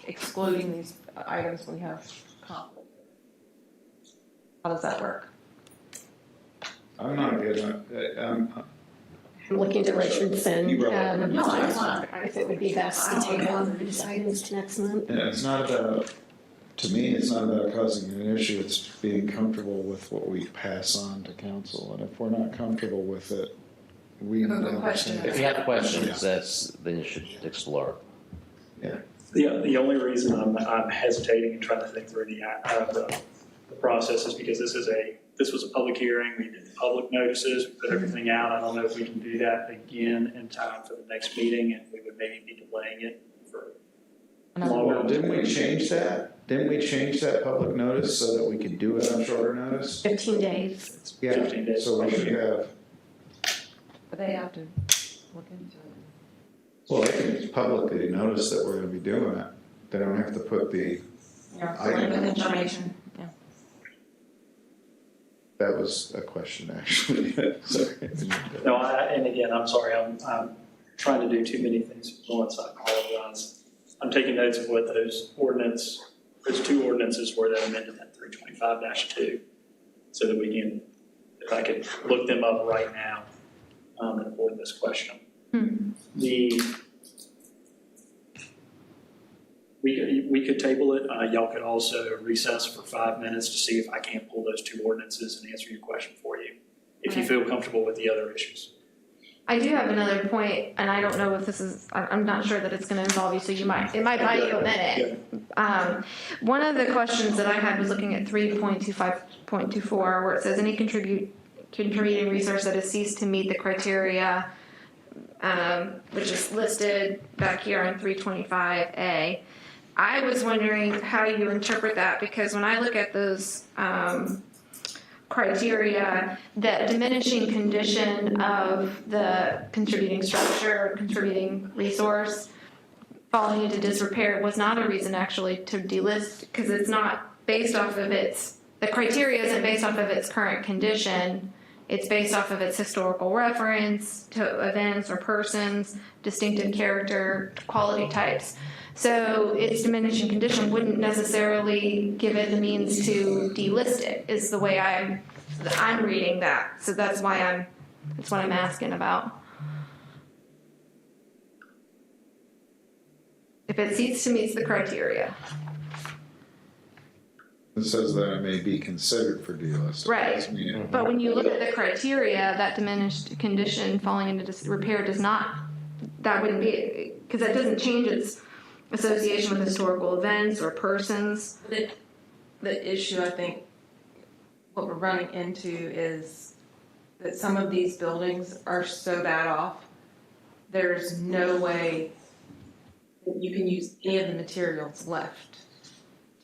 excluding these items we have conflict? How does that work? I'm not good. I'm looking to Richardson. You brought it up. No, I just want If it would be best to table these items to next month. Yeah, it's not about, to me, it's not about causing an issue, it's being comfortable with what we pass on to council. And if we're not comfortable with it, we Good don't question. understand. If you have questions, then you should explore. Yeah. The only reason I'm hesitating and trying to think through the process is because this was a public hearing, we did the public notices, we put everything out. I don't know if we can do that again in time for the next meeting, and we would maybe be delaying it for longer. Well, didn't we change that? Didn't we change that public notice so that we could do it on shorter notice? 15 days. Yeah, 15 days. so we should have, But they have to look into it. well, they can publicly notice that we're gonna be doing it. They don't have to put the, Yeah, I don't know. information, yeah. that was a question, actually. Sorry. No, and again, I'm sorry, I'm trying to do too many things at once, I apologize. I'm taking notes of what those two ordinances were that amended that 325-2, so that we can, if I could look them up right now and avoid this question. We could table it. Y'all could also recess for 5 minutes to see if I can't pull those two ordinances and answer your question for you, if you feel comfortable with the other issues. I do have another point, and I don't know if this is, I'm not sure that it's going to involve you, so it might buy you a minute. One of the questions that I had was looking at 3.25.24, where it says any contributing resource that has ceased to meet the criteria, which is listed back here on 325A. I was wondering how you interpret that, because when I look at those criteria, that diminishing condition of the contributing structure, contributing resource, falling into disrepair was not a reason actually to delist, because it's not based off of the criteria isn't based off of its current condition. It's based off of its historical reference to events or persons, distinctive character, quality types. So its diminishing condition wouldn't necessarily give it the means to delist it, is the way I'm reading that. So that's what I'm asking about. If it ceases to meet the criteria. It says that it may be considered for delisting. Right. Doesn't mean it- But when you look at the criteria, that diminished condition falling into disrepair does not, that wouldn't be, because that doesn't change its association with historical events or persons. The issue, I think, what we're running into is that some of these buildings are so bad off, there's no way that you can use any of the materials left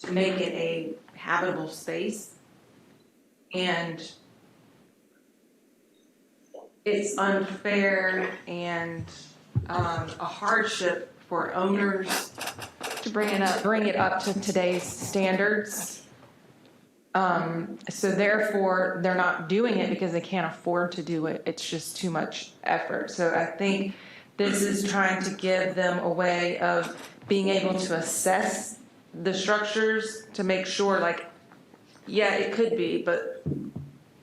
to make it a habitable space. And it's unfair and a hardship for owners To bring it up. bring it up to today's standards. So therefore, they're not doing it because they can't afford to do it. It's just too much effort. So I think this is trying to give them a way of being able to assess the structures to make sure, like, yeah, it could be, but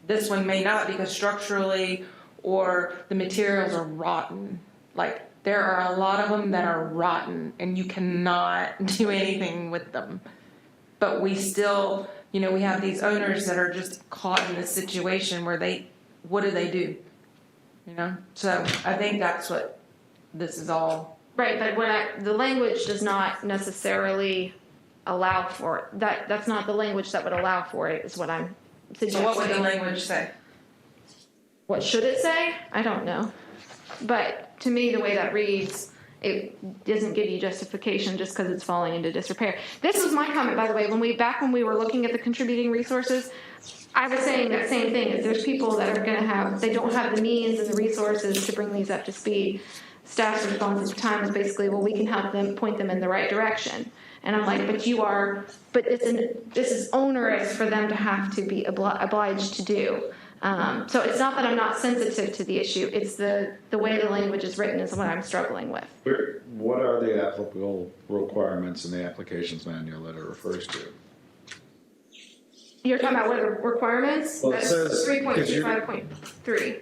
this one may not because structurally or the materials are rotten. Like, there are a lot of them that are rotten and you cannot do anything with them. But we still, you know, we have these owners that are just caught in this situation where what do they do? You know? So I think that's what this is all. Right, but the language does not necessarily allow for it. That's not the language that would allow for it, is what I'm suggesting. So what would the language say? What should it say? I don't know. But to me, the way that reads, it doesn't give you justification just because it's falling into disrepair. This was my comment, by the way, when we were looking at the contributing resources, I was saying that same thing. If there's people that are going to they don't have the means and the resources to bring these up to speed, staff's response at the time was basically, well, we can help them, point them in the right direction. And I'm like, but this is onerous for them to have to be obliged to do. So it's not that I'm not sensitive to the issue. It's the way the language is written is what I'm struggling with. What are the applicable requirements in the applications manual that it refers to? You're talking about what are the requirements? Well, it That's says- 3.25.3.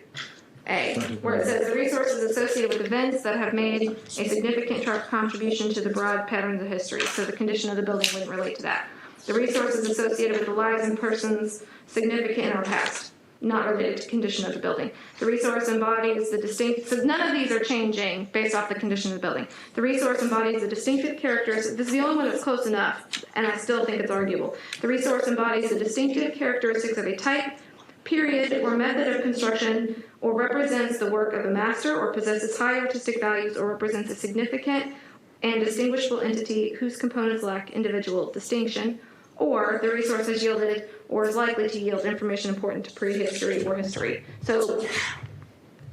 A, where it says the resources associated with events that have made a significant contribution to the broad patterns of history. So the condition of the building wouldn't relate to that. The resources associated with the lives and persons significant in our past, not related to condition of the building. The resource embodies the distinct, so none of these are changing based off the condition of the building. The resource embodies the distinctive characteristics, this is the only one that's close enough, and I still think it's arguable. The resource embodies the distinctive characteristics of a type, period, or method of construction, or represents the work of a master, or possesses high artistic values, or represents a significant and distinguishable entity whose components lack individual distinction, or the resource has yielded or is likely to yield information important to prehistory or history. So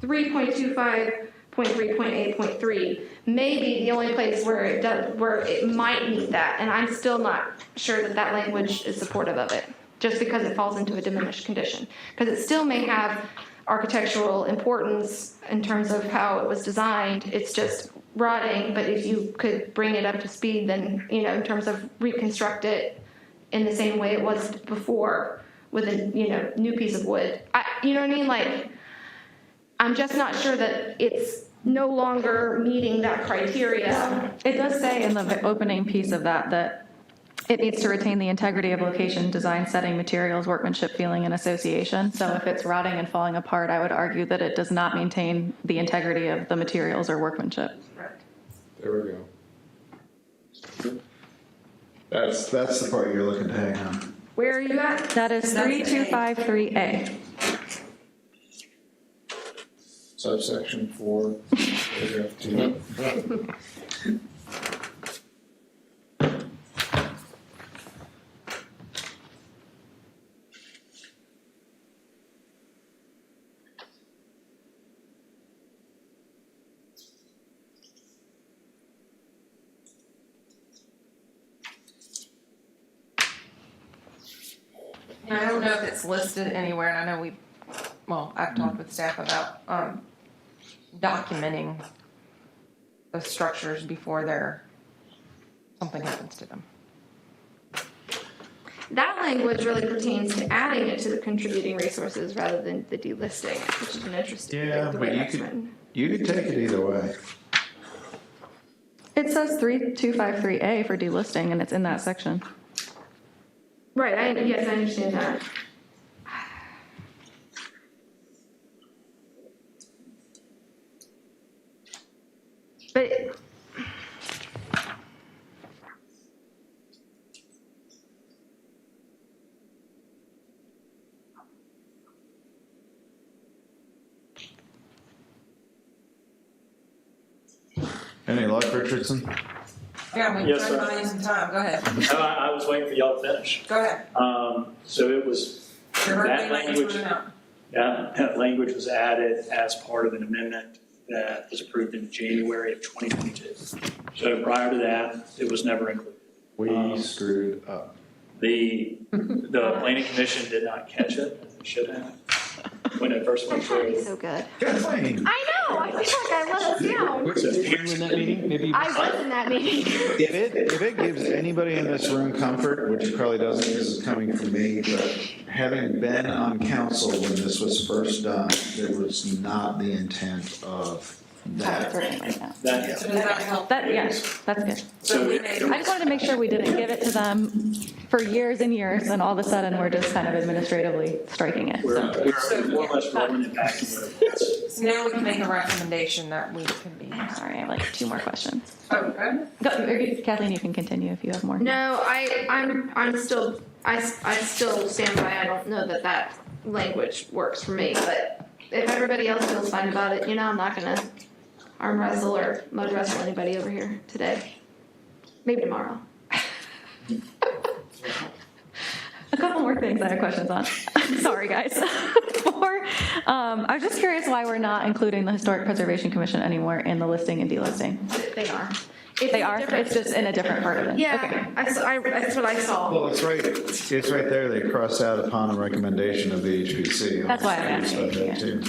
3.25.3.8.3 may be the only place where it might meet that, and I'm still not sure that language is supportive of it, just because it falls into a diminished condition. Because it still may have architectural importance in terms of how it was designed. It's just rotting, but if you could bring it up to speed, then, you know, in terms of reconstruct it in the same way it was before with a, you know, new piece of wood. You know what I mean? Like, I'm just not sure that it's no longer meeting that criteria. It does say in the opening piece of that it needs to retain the integrity of location, design, setting, materials, workmanship, feeling, and association. So if it's rotting and falling apart, I would argue that it does not maintain the integrity of the materials or workmanship. There we go. That's the part you're looking to hang on. Where are you at? That is 3253A. Subsection 4, paragraph 2. I don't know if it's listed anywhere, and I know I've talked with staff about documenting the structures before something happens to them. That language really pertains to adding it to the contributing resources rather than the delisting, which is an interesting Yeah, the way but that's written. you could take it either way. It says 3253A for delisting, and it's in that section. Right, yes, I understand that. But Any luck, Richardson? Yeah, we Yes, tried sir. buying some time. Go ahead. I was waiting for y'all to finish. Go ahead. So it was, Your birthday that lights language, were out. that language was added as part of an amendment that was approved in January of 2022. So prior to that, it was never included. We screwed up. The planning commission did not catch it, as it should have, when it first went through. so good. Kathleen. I know, I feel like I let us down. Were you in that meeting? Maybe. I was in that meeting. If it gives anybody in this room comfort, which it probably doesn't because it's coming from me, but having been on council when this was first done, it was not the intent of that. That, So does that help? That, yes, that's good. so we it- made- I just wanted to make sure we didn't give it to them for years and years, and all of a sudden, we're just kind of administratively striking it. we're So, more or less rolling it back to where it was. So now we can make a recommendation that we can be. sorry, I have like 2 more questions. Oh, good. Kathleen, you can continue if you have more. No, I'm still, I still stand by, I don't know that language works for me, but if everybody else feels fine about it, I'm not gonna arm wrestle or mud wrestle anybody over here today. Maybe tomorrow. A couple more things I have questions on. Sorry, guys. I was just curious why we're not including the Historic Preservation Commission anymore in the listing and delisting. They are. They are, it's just in a different part of it. Yeah, Okay. that's what I saw. Well, it's right there. They crossed out upon a recommendation of the HPC. That's why I'm asking, yeah. Too.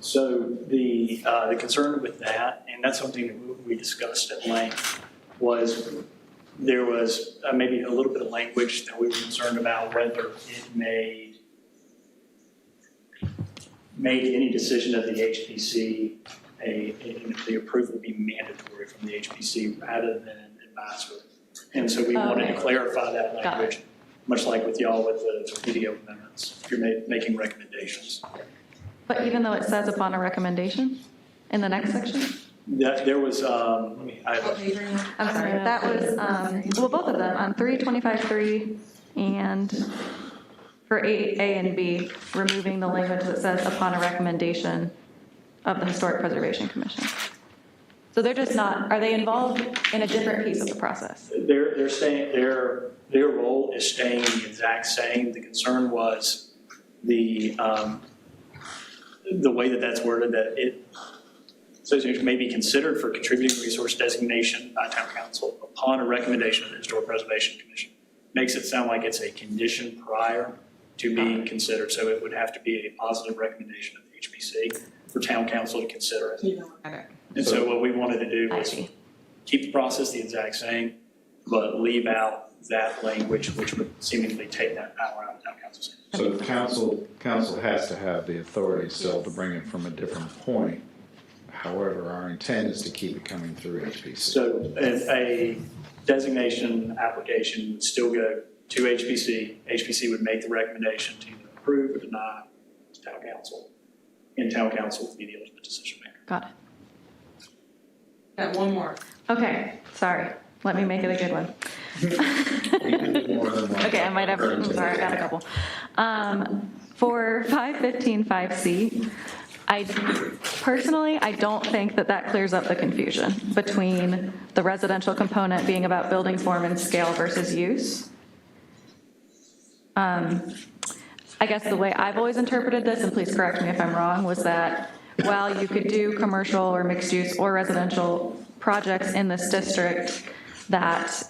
So the concern with that, and that's something that we discussed at length, was there was maybe a little bit of language that we were concerned about whether it made any decision of the HPC, the approval be mandatory from the HPC rather than advisory. And so we wanted to Okay. clarify that Got it. language, much like with y'all with the video amendments, if you're making recommendations. But even though it says upon a recommendation in the next section? There was, let me, Okay, Adrian. I'm sorry, that was, well, both of them, on 325.3 and for A and B, removing the language that says upon a recommendation of the Historic Preservation Commission. So they're just not, are they involved in a different piece of the process? they're staying, their role is staying the exact same. The concern was the way that that's worded, that it says it may be considered for contributing resource designation by town council upon a recommendation of the Historic Preservation Commission. Makes it sound like it's a condition prior to being considered, so it would have to be a positive recommendation of the HPC for town council to consider it. And so what we wanted to do I was see. keep the process the exact same, but leave out that language, which would seemingly take that power out of town council's hands. So council has to have the authority still to bring it from a different point. However, our intent is to keep it coming through HPC. So if a designation application would still go to HPC, HPC would make the recommendation to either approve or deny to town council. And town council would be the ultimate decision maker. Got it. Got one more. Okay, sorry. Let me make it a good one. You can do more than one. Okay, I might have, I'm sorry, I got a couple. For 515.5C, I don't think that clears up the confusion between the residential component being about building form and scale versus use. I guess the way I've always interpreted this, and please correct me if I'm wrong, was that while you could do commercial or mixed use or residential projects in this district, that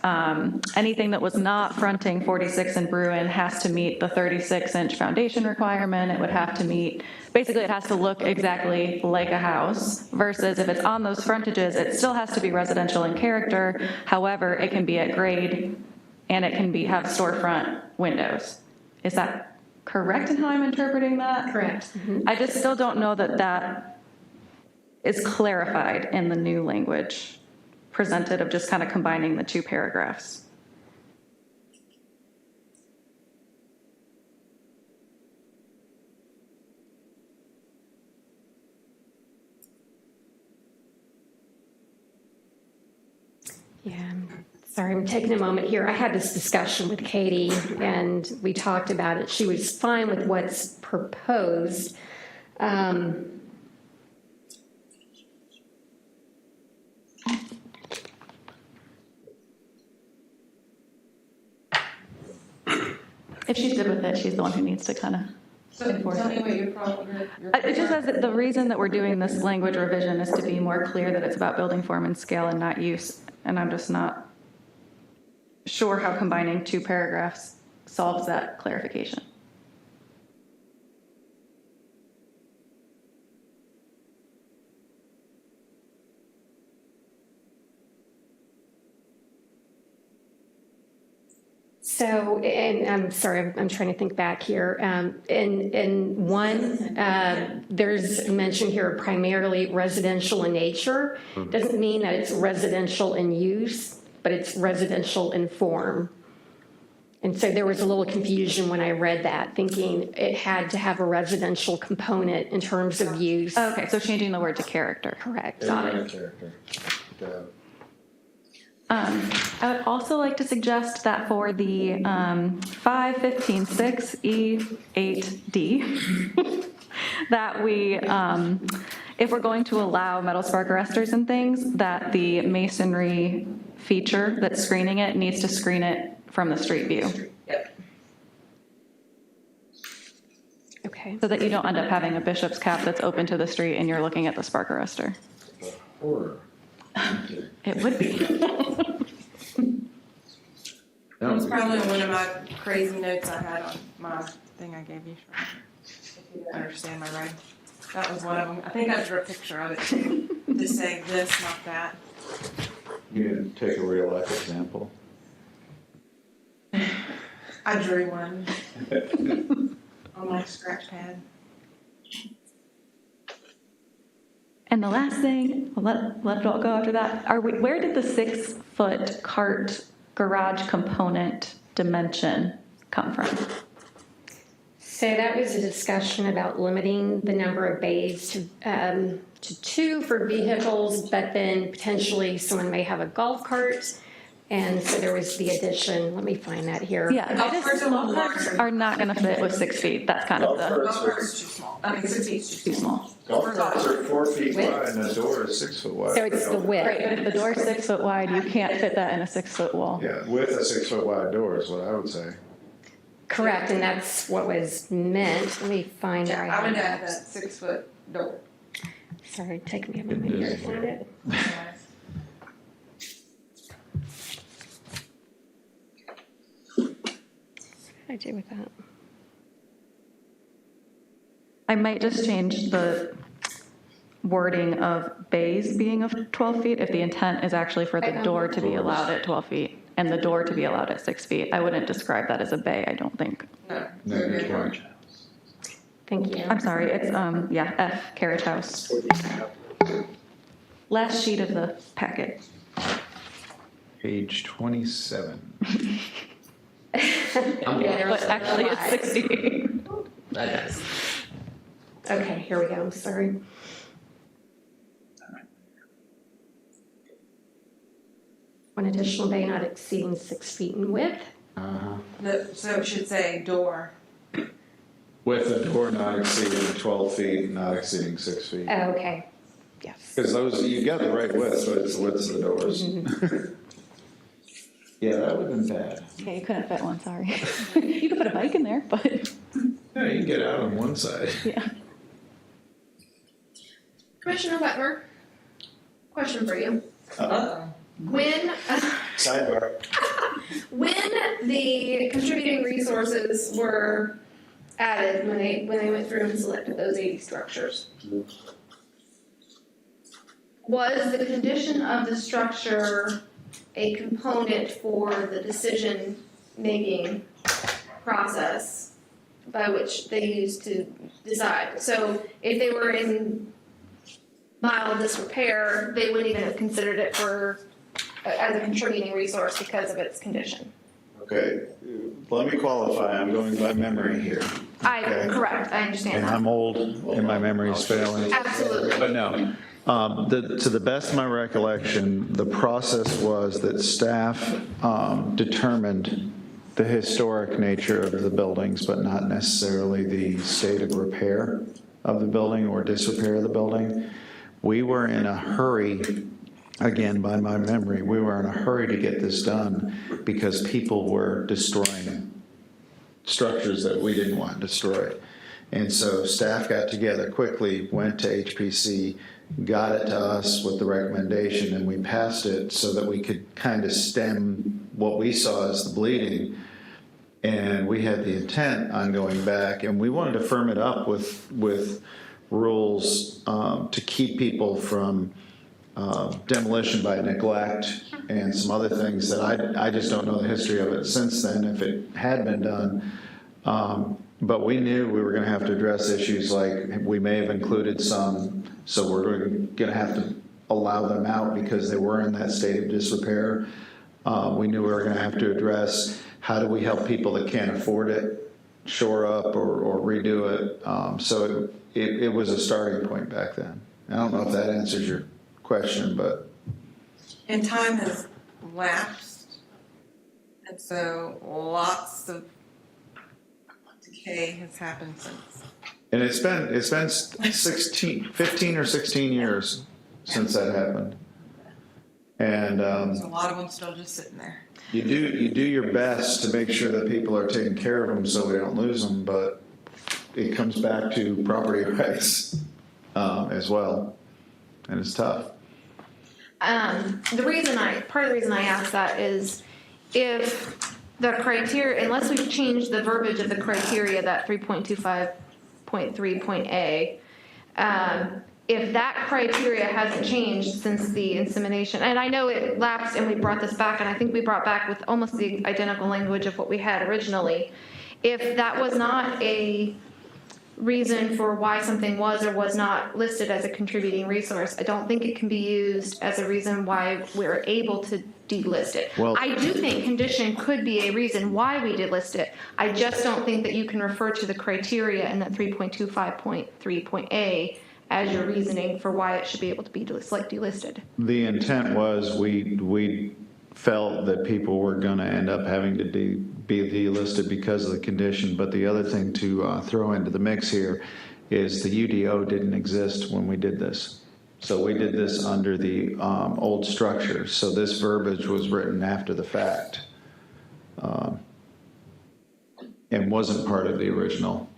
anything that was not fronting 46 and Bruin has to meet the 36-inch foundation requirement. It would have to meet, basically it has to look exactly like a house, versus if it's on those frontages, it still has to be residential in character. However, it can be at grade and it can have storefront windows. Is that correct in how I'm interpreting that? Correct. I just still don't know that is clarified in the new language presented of just kind of combining the 2 paragraphs. Yeah, sorry, I'm taking a moment here. I had this discussion with Katie, and we talked about it. She was fine with what's proposed. If she's good with it, she's the one who needs to kind of So enforce tell me it. what your problem, It just says that the reason that we're doing this language revision is to be more clear that it's about building form and scale and not use. And I'm just not sure how combining 2 paragraphs solves that clarification. So, and I'm sorry, I'm trying to think back here. In one, there's mention here primarily residential in nature. Doesn't mean that it's residential in use, but it's residential in form. And so there was a little confusion when I read that, thinking it had to have a residential component in terms of use. Okay, so changing the word to character. Correct. Character. I would also like to suggest that for the 5.15.6E8D, that we, if we're going to allow metal spark arresters and things, that the masonry feature that's screening it needs to screen it from the street view, Okay. so that you don't end up having a bishop's cap that's open to the street and you're looking at the spark arrestor. Horror. It would be. That's probably one of my crazy notes I had on my thing I gave you. If you didn't understand my writing. That was one of them. I think I drew a picture of it too, to say this, not that. You can take a real life example. I drew one on my scratch pad. And the last thing, let it all go after that. Where did the 6-foot cart garage component dimension come from? So that was a discussion about limiting the number of bays to 2 for vehicles, but then potentially someone may have a golf cart. And so there was the addition, let me find that here. Yeah, Golf carts are a little larger. are not going to fit with 6 feet. That's kind of Golf the Golf carts are too small. I mean, 6 feet is too small. Golf carts are 4 feet wide and the door is 6 foot wide. So it's the width. Right, but if the door's 6 foot wide, you can't fit that in a 6-foot wall. Yeah, with a 6 foot wide door is what I would say. Correct, and that's what was meant. Let me find where I I would have add that 6-foot door. Sorry, take me a moment here to find it. What did I do with that? I might just change the wording of bays being of 12 feet if the intent is actually for the door to be allowed at 12 feet and the door to be allowed at 6 feet. I wouldn't describe that as a bay, I don't think. No. No, you can't. Thank you. I'm sorry, it's, F, carriage house. Last sheet of the packet. Page 27. But actually, it's 60. Okay, here we go, I'm sorry. One additional bay not exceeding 6 feet in width. So it should say door. With a door not exceeding 12 feet, not exceeding 6 feet. Oh, okay, yes. Because those, you got the right width, but it's the width of the doors. Yeah, that would have been bad. Yeah, you couldn't fit one, sorry. You could put a bike in there, but, Yeah, you can get out on one side. yeah. Commissioner Wetmer, question for you. Uh-oh. When Sidebar. the contributing resources were added, when they went through and selected those 80 structures, was the condition of the structure a component for the decision-making process by which they used to decide? So if they were in mild disrepair, they wouldn't even have considered it as a contributing resource because of its condition. Okay, let me qualify, I'm going by memory here. Okay. Correct, I understand And that. I'm old and my memory's failing. Absolutely. But no, To the best of my recollection, the process was that staff determined the historic nature of the buildings, but not necessarily the state of repair of the building or disrepair of the building. We were in a hurry, again, by my memory, we were in a hurry to get this done because people were destroying structures that we didn't want destroyed. And so staff got together quickly, went to HPC, got it to us with the recommendation, and we passed it so that we could kind of stem what we saw as the bleeding. And we had the intent on going back, and we wanted to firm it up with rules to keep people from demolition by neglect and some other things that I just don't know the history of it since then, if it had been done. But we knew we were going to have to address issues like we may have included some, so we're going to have to allow them out because they were in that state of disrepair. We knew we were going to have to address how do we help people that can't afford it shore up or redo it. So it was a starting point back then. I don't know if that answers your question, but. And time has lapsed, and so lots of decay has happened since. And it's been 15 or 16 years since that happened. And There's a lot of them still just sitting there. you do your best to make sure that people are taking care of them so we don't lose them, but it comes back to property rights as well, and it's tough. Part of the reason I asked that is if the criteria, unless we change the verbiage of the criteria, that 3.25.3.A, if that criteria hasn't changed since the insemination, and I know it lapsed and we brought this back, and I think we brought back with almost the identical language of what we had originally, if that was not a reason for why something was or was not listed as a contributing resource, I don't think it can be used as a reason why we're able to delist it. Well, I do think condition could be a reason why we delist it. I just don't think that you can refer to the criteria in that 3.25.3.A as your reasoning for why it should be able to be delisted. The intent was we felt that people were going to end up having to be delisted because of the condition. But the other thing to throw into the mix here is the UDO didn't exist when we did this. So we did this under the old structure. So this verbiage was written after the fact and wasn't part of the original.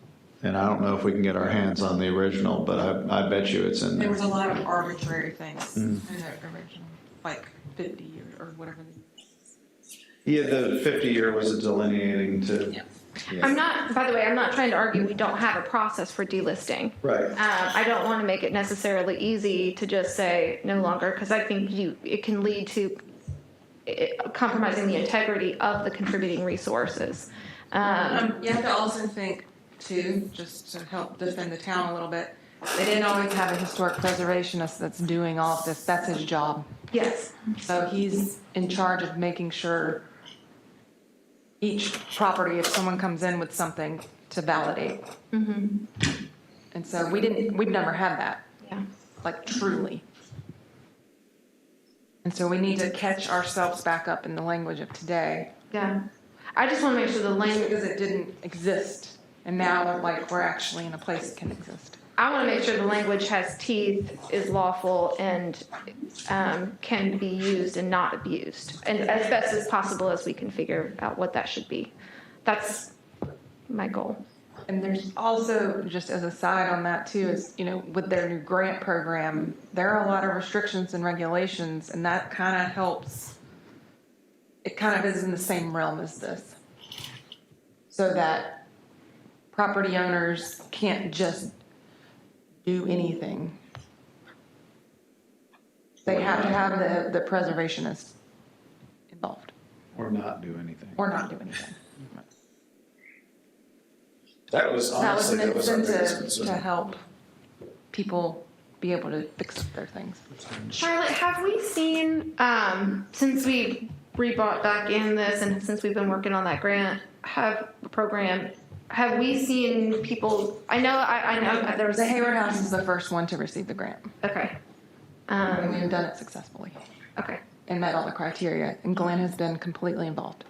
And I don't know if we can get our hands on the original, but I bet you it's in There there. was a lot of arbitrary things in the original, like 50 years or whatever. Yeah, the 50-year was a delineating to. Yeah. Yeah. By the way, I'm not trying to argue we don't have a process for delisting. Right. I don't want to make it necessarily easy to just say no longer, because I think it can lead to compromising the integrity of the contributing resources. You have to also think, too, just to help defend the town a little bit, they didn't always have a historic preservationist that's doing all of this. That's his job. Yes. So he's in charge of making sure each property, if someone comes in with something, to validate. And so we've never had that, Yeah. like truly. And so we need to catch ourselves back up in the language of today. Yeah. I just want to make sure the language. Because it didn't exist. And now, like, we're actually in a place it can exist. I want to make sure the language has teeth, is lawful, and can be used and not abused, and as best as possible as we can figure out what that should be. That's my goal. And there's also, just as a side on that too, is, with their new grant program, there are a lot of restrictions and regulations, and that kind of helps. It kind of is in the same realm as this. So that property owners can't just do anything. They have to have the preservationist involved. Or not do anything. Or not do anything. That was That was honestly, an that was our biggest incentive to concern. help people be able to fix up their things. Charlotte, have we seen, since we rebought back in this and since we've been working on that grant program, have we seen people, I know there was The Hayward House is the first one to receive the grant. okay. And we have done it successfully Okay. and met all the criteria, and Glenn has been completely involved.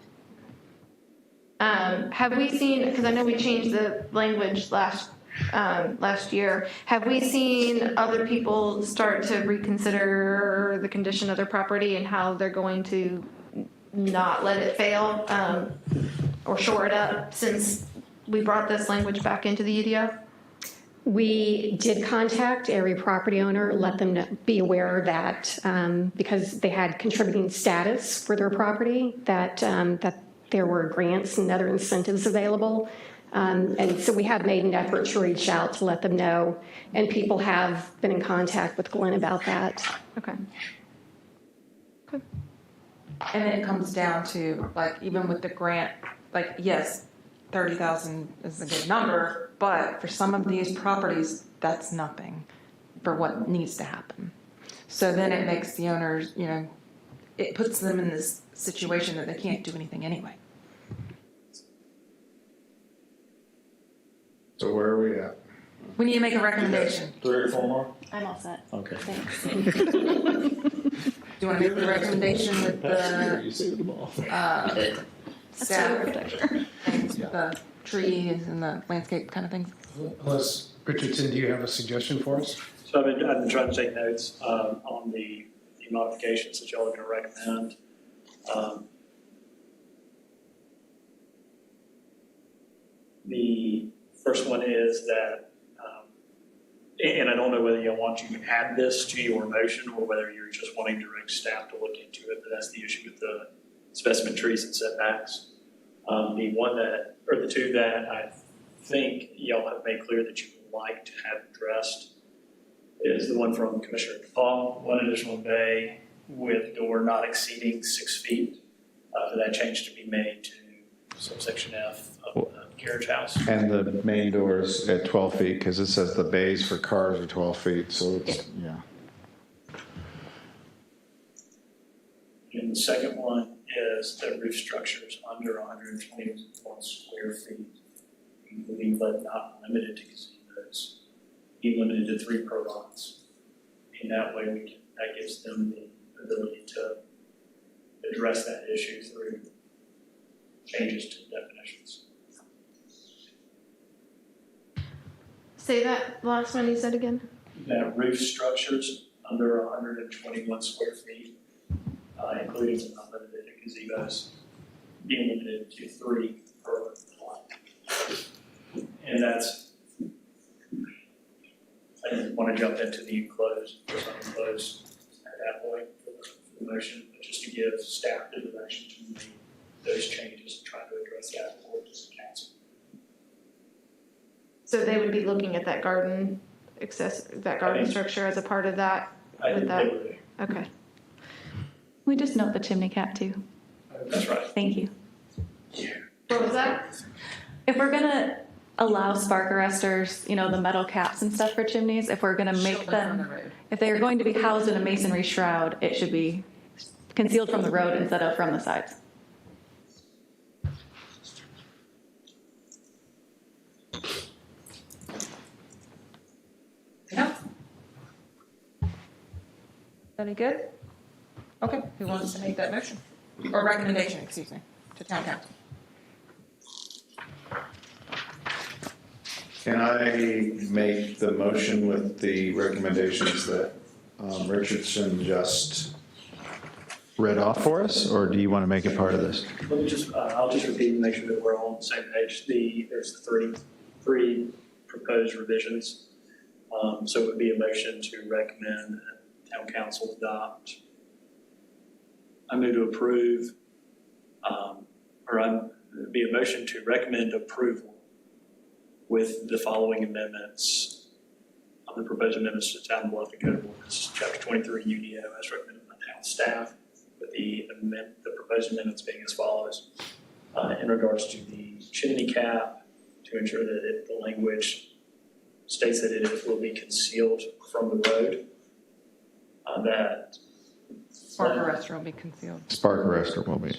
Have we seen, because I know we changed the language last year, have we seen other people start to reconsider the condition of their property and how they're going to not let it fail or shore it up since we brought this language back into the UDO? We did contact every property owner, let them be aware that because they had contributing status for their property, that there were grants and other incentives available. And so we have made an effort to reach out to let them know, and people have been in contact with Glenn about that. Okay. And it comes down to, like, even with the grant, like, yes, 30,000 is a good number, but for some of these properties, that's nothing for what needs to happen. So then it makes the owners, you know, it puts them in this situation that they can't do anything anyway. So where are we at? We need to make a recommendation. 3 or 4 more? I'm all set. Okay. Thanks. Do you want to make the recommendation with the You see them all. staff and the trees and the landscape kind of things? Unless, Richardson, do you have a suggestion for us? So I've been trying to take notes on the modifications that y'all are going to recommend. The first one is that, and I don't know whether you want to add this to your motion or whether you're just wanting direct staff to look into it, but that's the issue with the specimen trees and setbacks. The one that, or the two that I think y'all have made clear that you would like to have addressed is the one from Commissioner DePaul, one additional bay with door not exceeding 6 feet, for that change to be made to subsection F of the carriage house. And the main doors at 12 feet, because it says the bays for cars are 12 feet, so it's, yeah. And the second one is that roof structures under 121 square feet, including but not limited to gazebos, be limited to 3 per lots. And that way that gives them the ability to address that issue through changes to definitions. Say that last one you said again. That roof structures under 121 square feet, including but not limited to gazebos, being limited to 3 per lot. And that's, I didn't want to jump into the enclosed versus unenclosed at that point for the motion, but just to give staff the direction to make those changes and try to address that before this council. So they would be looking at that garden structure as a part of that? I with think that? they would. Okay. We just note the chimney cap too. That's right. Thank you. What was that? If we're gonna allow spark arresters, you know, the metal caps and stuff for chimneys, if we're gonna make Shielded from the them, road. if they are going to be housed in a masonry shroud, it should be concealed from the road instead of from the sides. Yeah. Any good? Okay, who wants to make that motion? Or recommendation, excuse me, to town council? Can I make the motion with the recommendations that Richardson just read off for us, or do you want to make it part of this? Let me just, I'll just repeat and make sure that we're all on the same page. There's the three proposed revisions. So it would be a motion to recommend that town council adopt. I move to approve, it'd be a motion to recommend approval with the following amendments, the proposed amendments to Town of Bluff and Code of Ordinance, Chapter 23 UDO, as recommended by town staff, with the proposed amendments being as follows. In regards to the chimney cap, to ensure that the language states that it will be concealed from the road, that Spark arrestor will be concealed. Spark arrestor will be.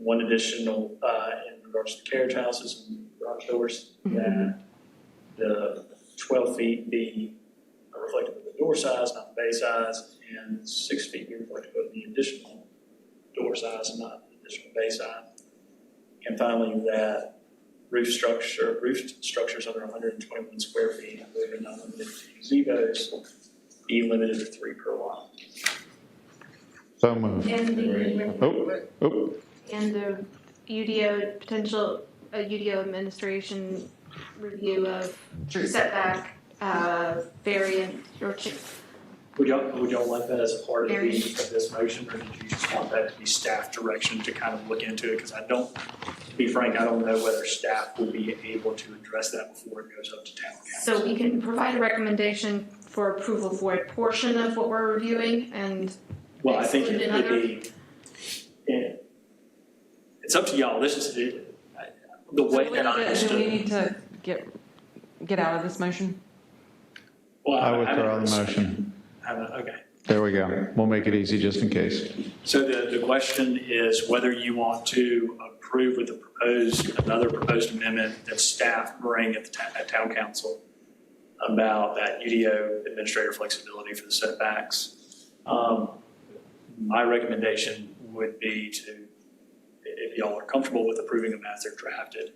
one additional, in regards to carriage houses and garage doors, that the 12 feet be reflective of the the door size, not the bay size, and 6 feet be reflective of the additional door size and not the additional bay size. And finally, that roof structures under 121 square feet, including not limited to gazebos, be limited to 3 per lot. So moved. And Oh. the UDO, potential UDO administration review of setback variant or Would y'all like that as a part of this motion, or did you just want that to be staff direction to kind of look into it? Because to be frank, I don't know whether staff will be able to address that before it goes up to town council. So we can provide a recommendation for approval for a portion of what we're reviewing and. Well, I think it exclude would another? be, it's up to y'all. This is the way that I Do we understood. need to get out of this motion? Well, I haven't withdraw the motion. Okay. There we go. We'll make it easy just in case. So the question is whether you want to approve with another proposed amendment that staff bring at town council about that UDO administrator flexibility for the setbacks. My recommendation would be to, if y'all are comfortable with approving them as they're drafted,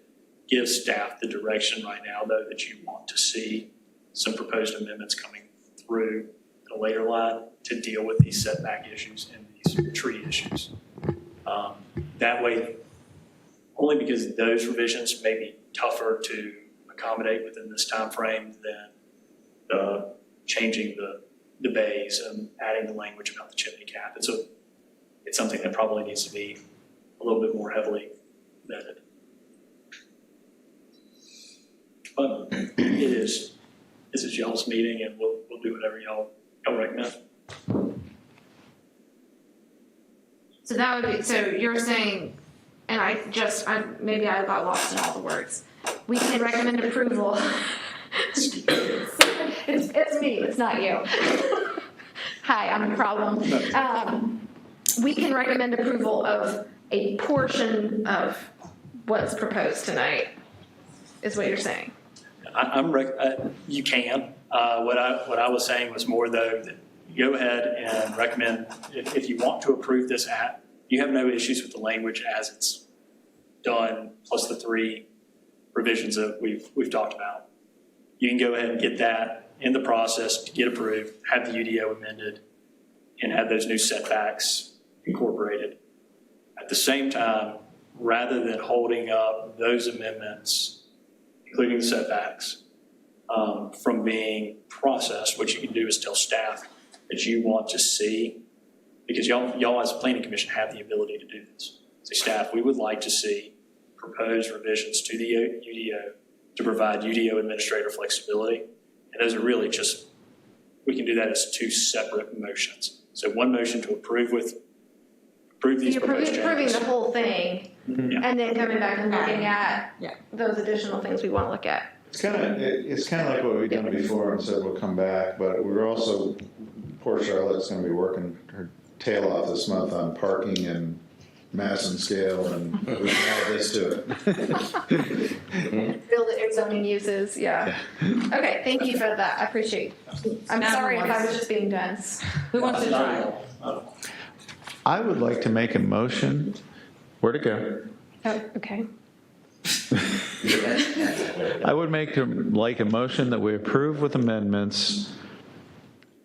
give staff the direction right now, though, that you want to see some proposed amendments coming through at a later line to deal with these setback issues and these tree issues. That way, only because those revisions may be tougher to accommodate within this time frame than changing the bays and adding the language about the chimney cap. It's something that probably needs to be a little bit more heavily vetted. But this is y'all's meeting, and we'll do whatever y'all recommend. So that would be, so you're saying, and maybe I got lost in all the words. We can recommend approval. It's me, it's not you. Hi, I'm the problem. We can recommend approval of a portion of what's proposed tonight, is what you're saying. You can. What I was saying was more, though, that you go ahead and recommend, if you want to approve this you have no issues with the language as it's done, plus the 3 revisions that we've talked about. You can go ahead and get that in the process to get approved, have the UDO amended, and have those new setbacks incorporated. At the same time, rather than holding up those amendments, including the setbacks, from being processed, what you can do is tell staff that you want to see, because y'all as a planning commission have the ability to do this. Say, staff, we would like to see proposed revisions to the UDO to provide UDO administrator flexibility. And those are really just, we can do that as 2 separate motions. So one motion to approve these You're proposed approving changes. the whole thing, and then coming back and looking at those additional things we want to look at. It's kind of like what we've done before and said we'll come back, but we're also, poor Charlotte's going to be working her tail off this month on parking and mass and scale, and we can add this to it. Build it, zoning uses, yeah. Okay, thank you for that, I appreciate it. I'm Now sorry who if I wants- was just being dense. Who wants to try? I would like to make a motion. Where'd it go? Oh, okay. I would make like a motion that we approve with amendments,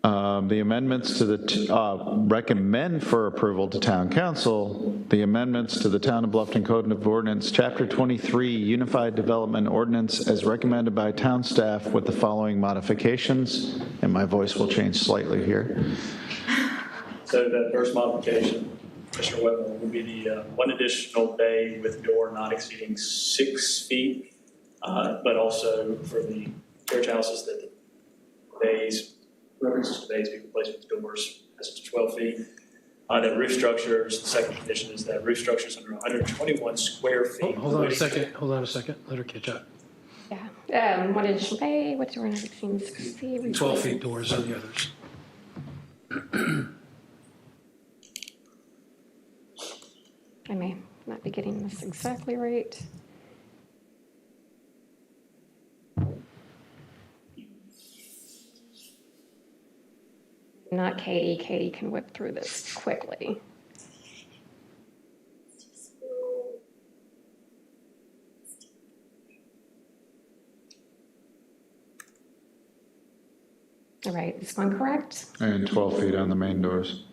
the amendments to recommend for approval to town council, the amendments to the Town of Bluffton Code of Ordinance, Chapter 23, Unified Development Ordinance, as recommended by town staff with the following modifications, and my voice will change slightly here. So that first modification, Commissioner Wetmore, would be the 1 additional bay with door not exceeding 6 feet, but also for the carriage houses that the bays, references to bays be replaced with doors as to 12 feet. That roof structures, the second condition is that roof structures under 121 square feet. Hold on a second, let her catch up. Yeah. 1 additional bay, what's your 116? 12 feet doors on the others. I may not be getting this exactly right. not Katie. Katie can whip through this quickly. All right, this one correct? And 12 feet on the main doors.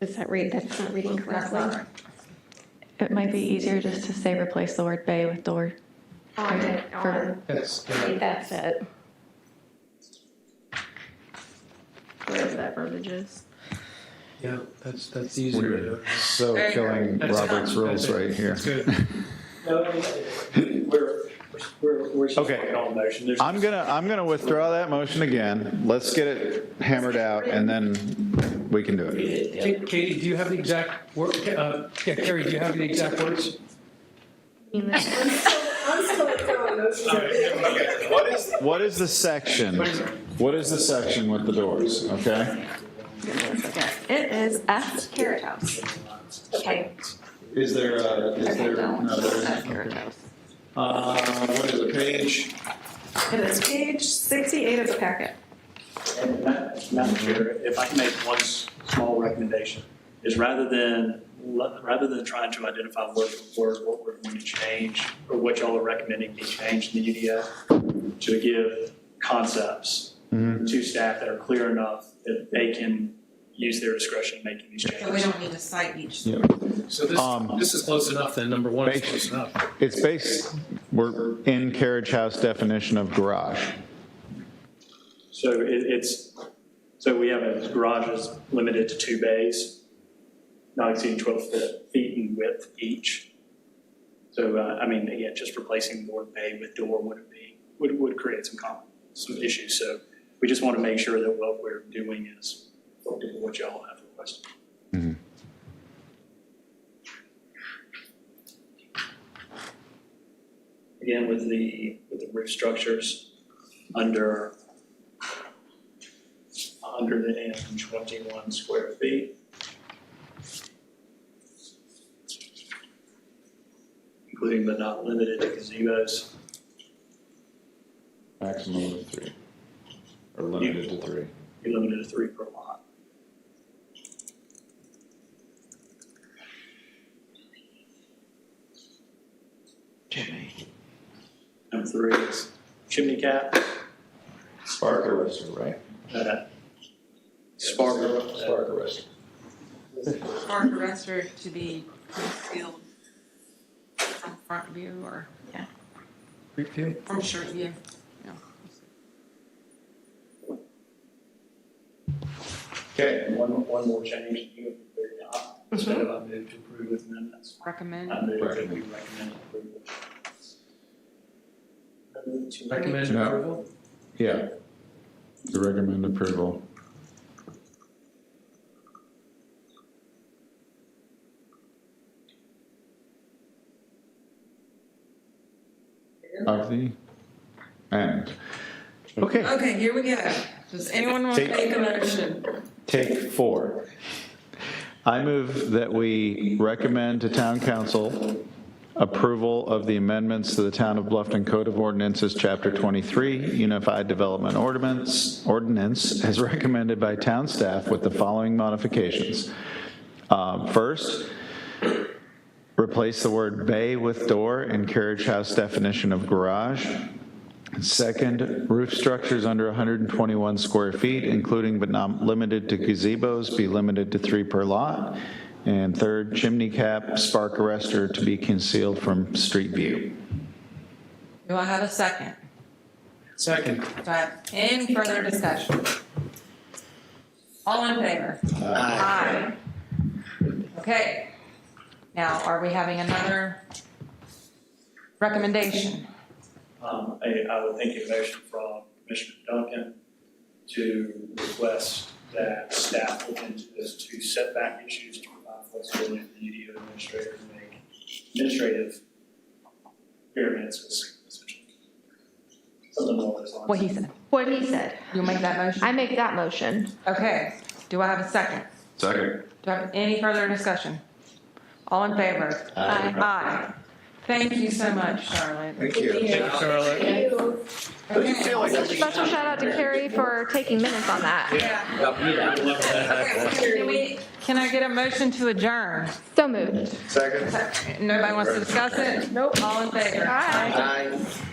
Does that read, that's not reading correctly? It might be easier just to say replace the word bay with door. On it, on. That's, I think that's it. Wherever that verbiage is. yeah, that's easier to do. So There you go. killing That's Robert's fine. rules That's it. right here. That's good. We're just Okay. working on the motion. There's- I'm gonna withdraw that motion again. Let's get it hammered out and then we can do it. Katie, do you have the exact word, yeah, Carrie, do you have the exact words? What is the section? What is the section with the doors, okay? It is F Carrot House. Okay. Is there, no, there isn't. F Carrot House. What is it, page? It is page 68 of the packet. And Madam Chair, if I can make one small recommendation, is rather than trying to identify word for word what we're going to change, or what y'all are recommending be changed in the UDO, to give concepts to staff that are clear enough that they can use their discretion in making these So we changes. don't need to cite each. So this is close enough then, number one is close enough. It's based, we're in carriage house definition of garage. So so we have a garage is limited to 2 bays, not exceeding 12 feet in width each. So, I mean, again, just replacing the word bay with door would create some issues. So we just want to make sure that what we're doing is what y'all have requested. Again, with the roof structures under 121 square feet, including but not limited to gazebos. Maximum of 3, or limited to 3. Be limited to 3 per lot. Number 3 is chimney cap. Spark arrestor, right? Spark arrestor. Spark arrestor to be concealed from front view or Street view? from shirt view. Okay, and one more change, you have the very top, instead of I move to approve with amendments. Recommend. I move that we recommend approval. Recommend No. approval? Yeah. To recommend approval. Of the end. Okay, Okay, here we go. Does anyone want to Take- make a motion? take 4. I move that we recommend to town council approval of the amendments to the Town of Bluffton Code of Ordinances, Chapter 23, Unified Development Ordinance, as recommended by town staff with the following modifications. First, replace the word bay with door in carriage house definition of garage. Second, roof structures under 121 square feet, including but not limited to gazebos, be limited to 3 per lot. And third, chimney cap, spark arrestor to be concealed from street view. Do I have a second? Second. Do I have any further discussion? All in favor? Aye. Okay. Now, are we having another recommendation? I would think a motion from Commissioner Duncan to request that staff look into those 2 setback issues to provide flexibility for the UDO administrator to make administrative variances, essentially. Something along those lines. What he said. What he said. You'll make that motion? I make that motion. Okay, do I have a second? Second. Do I have any further discussion? All in favor? Aye. Aye. Thank you so much, Charlotte. Thank you. Charlotte. Special shout out to Carrie for taking minutes on that. Can I get a motion to adjourn? So moved. Second. Nobody wants to discuss it? Nope. All in favor? Aye. Aye.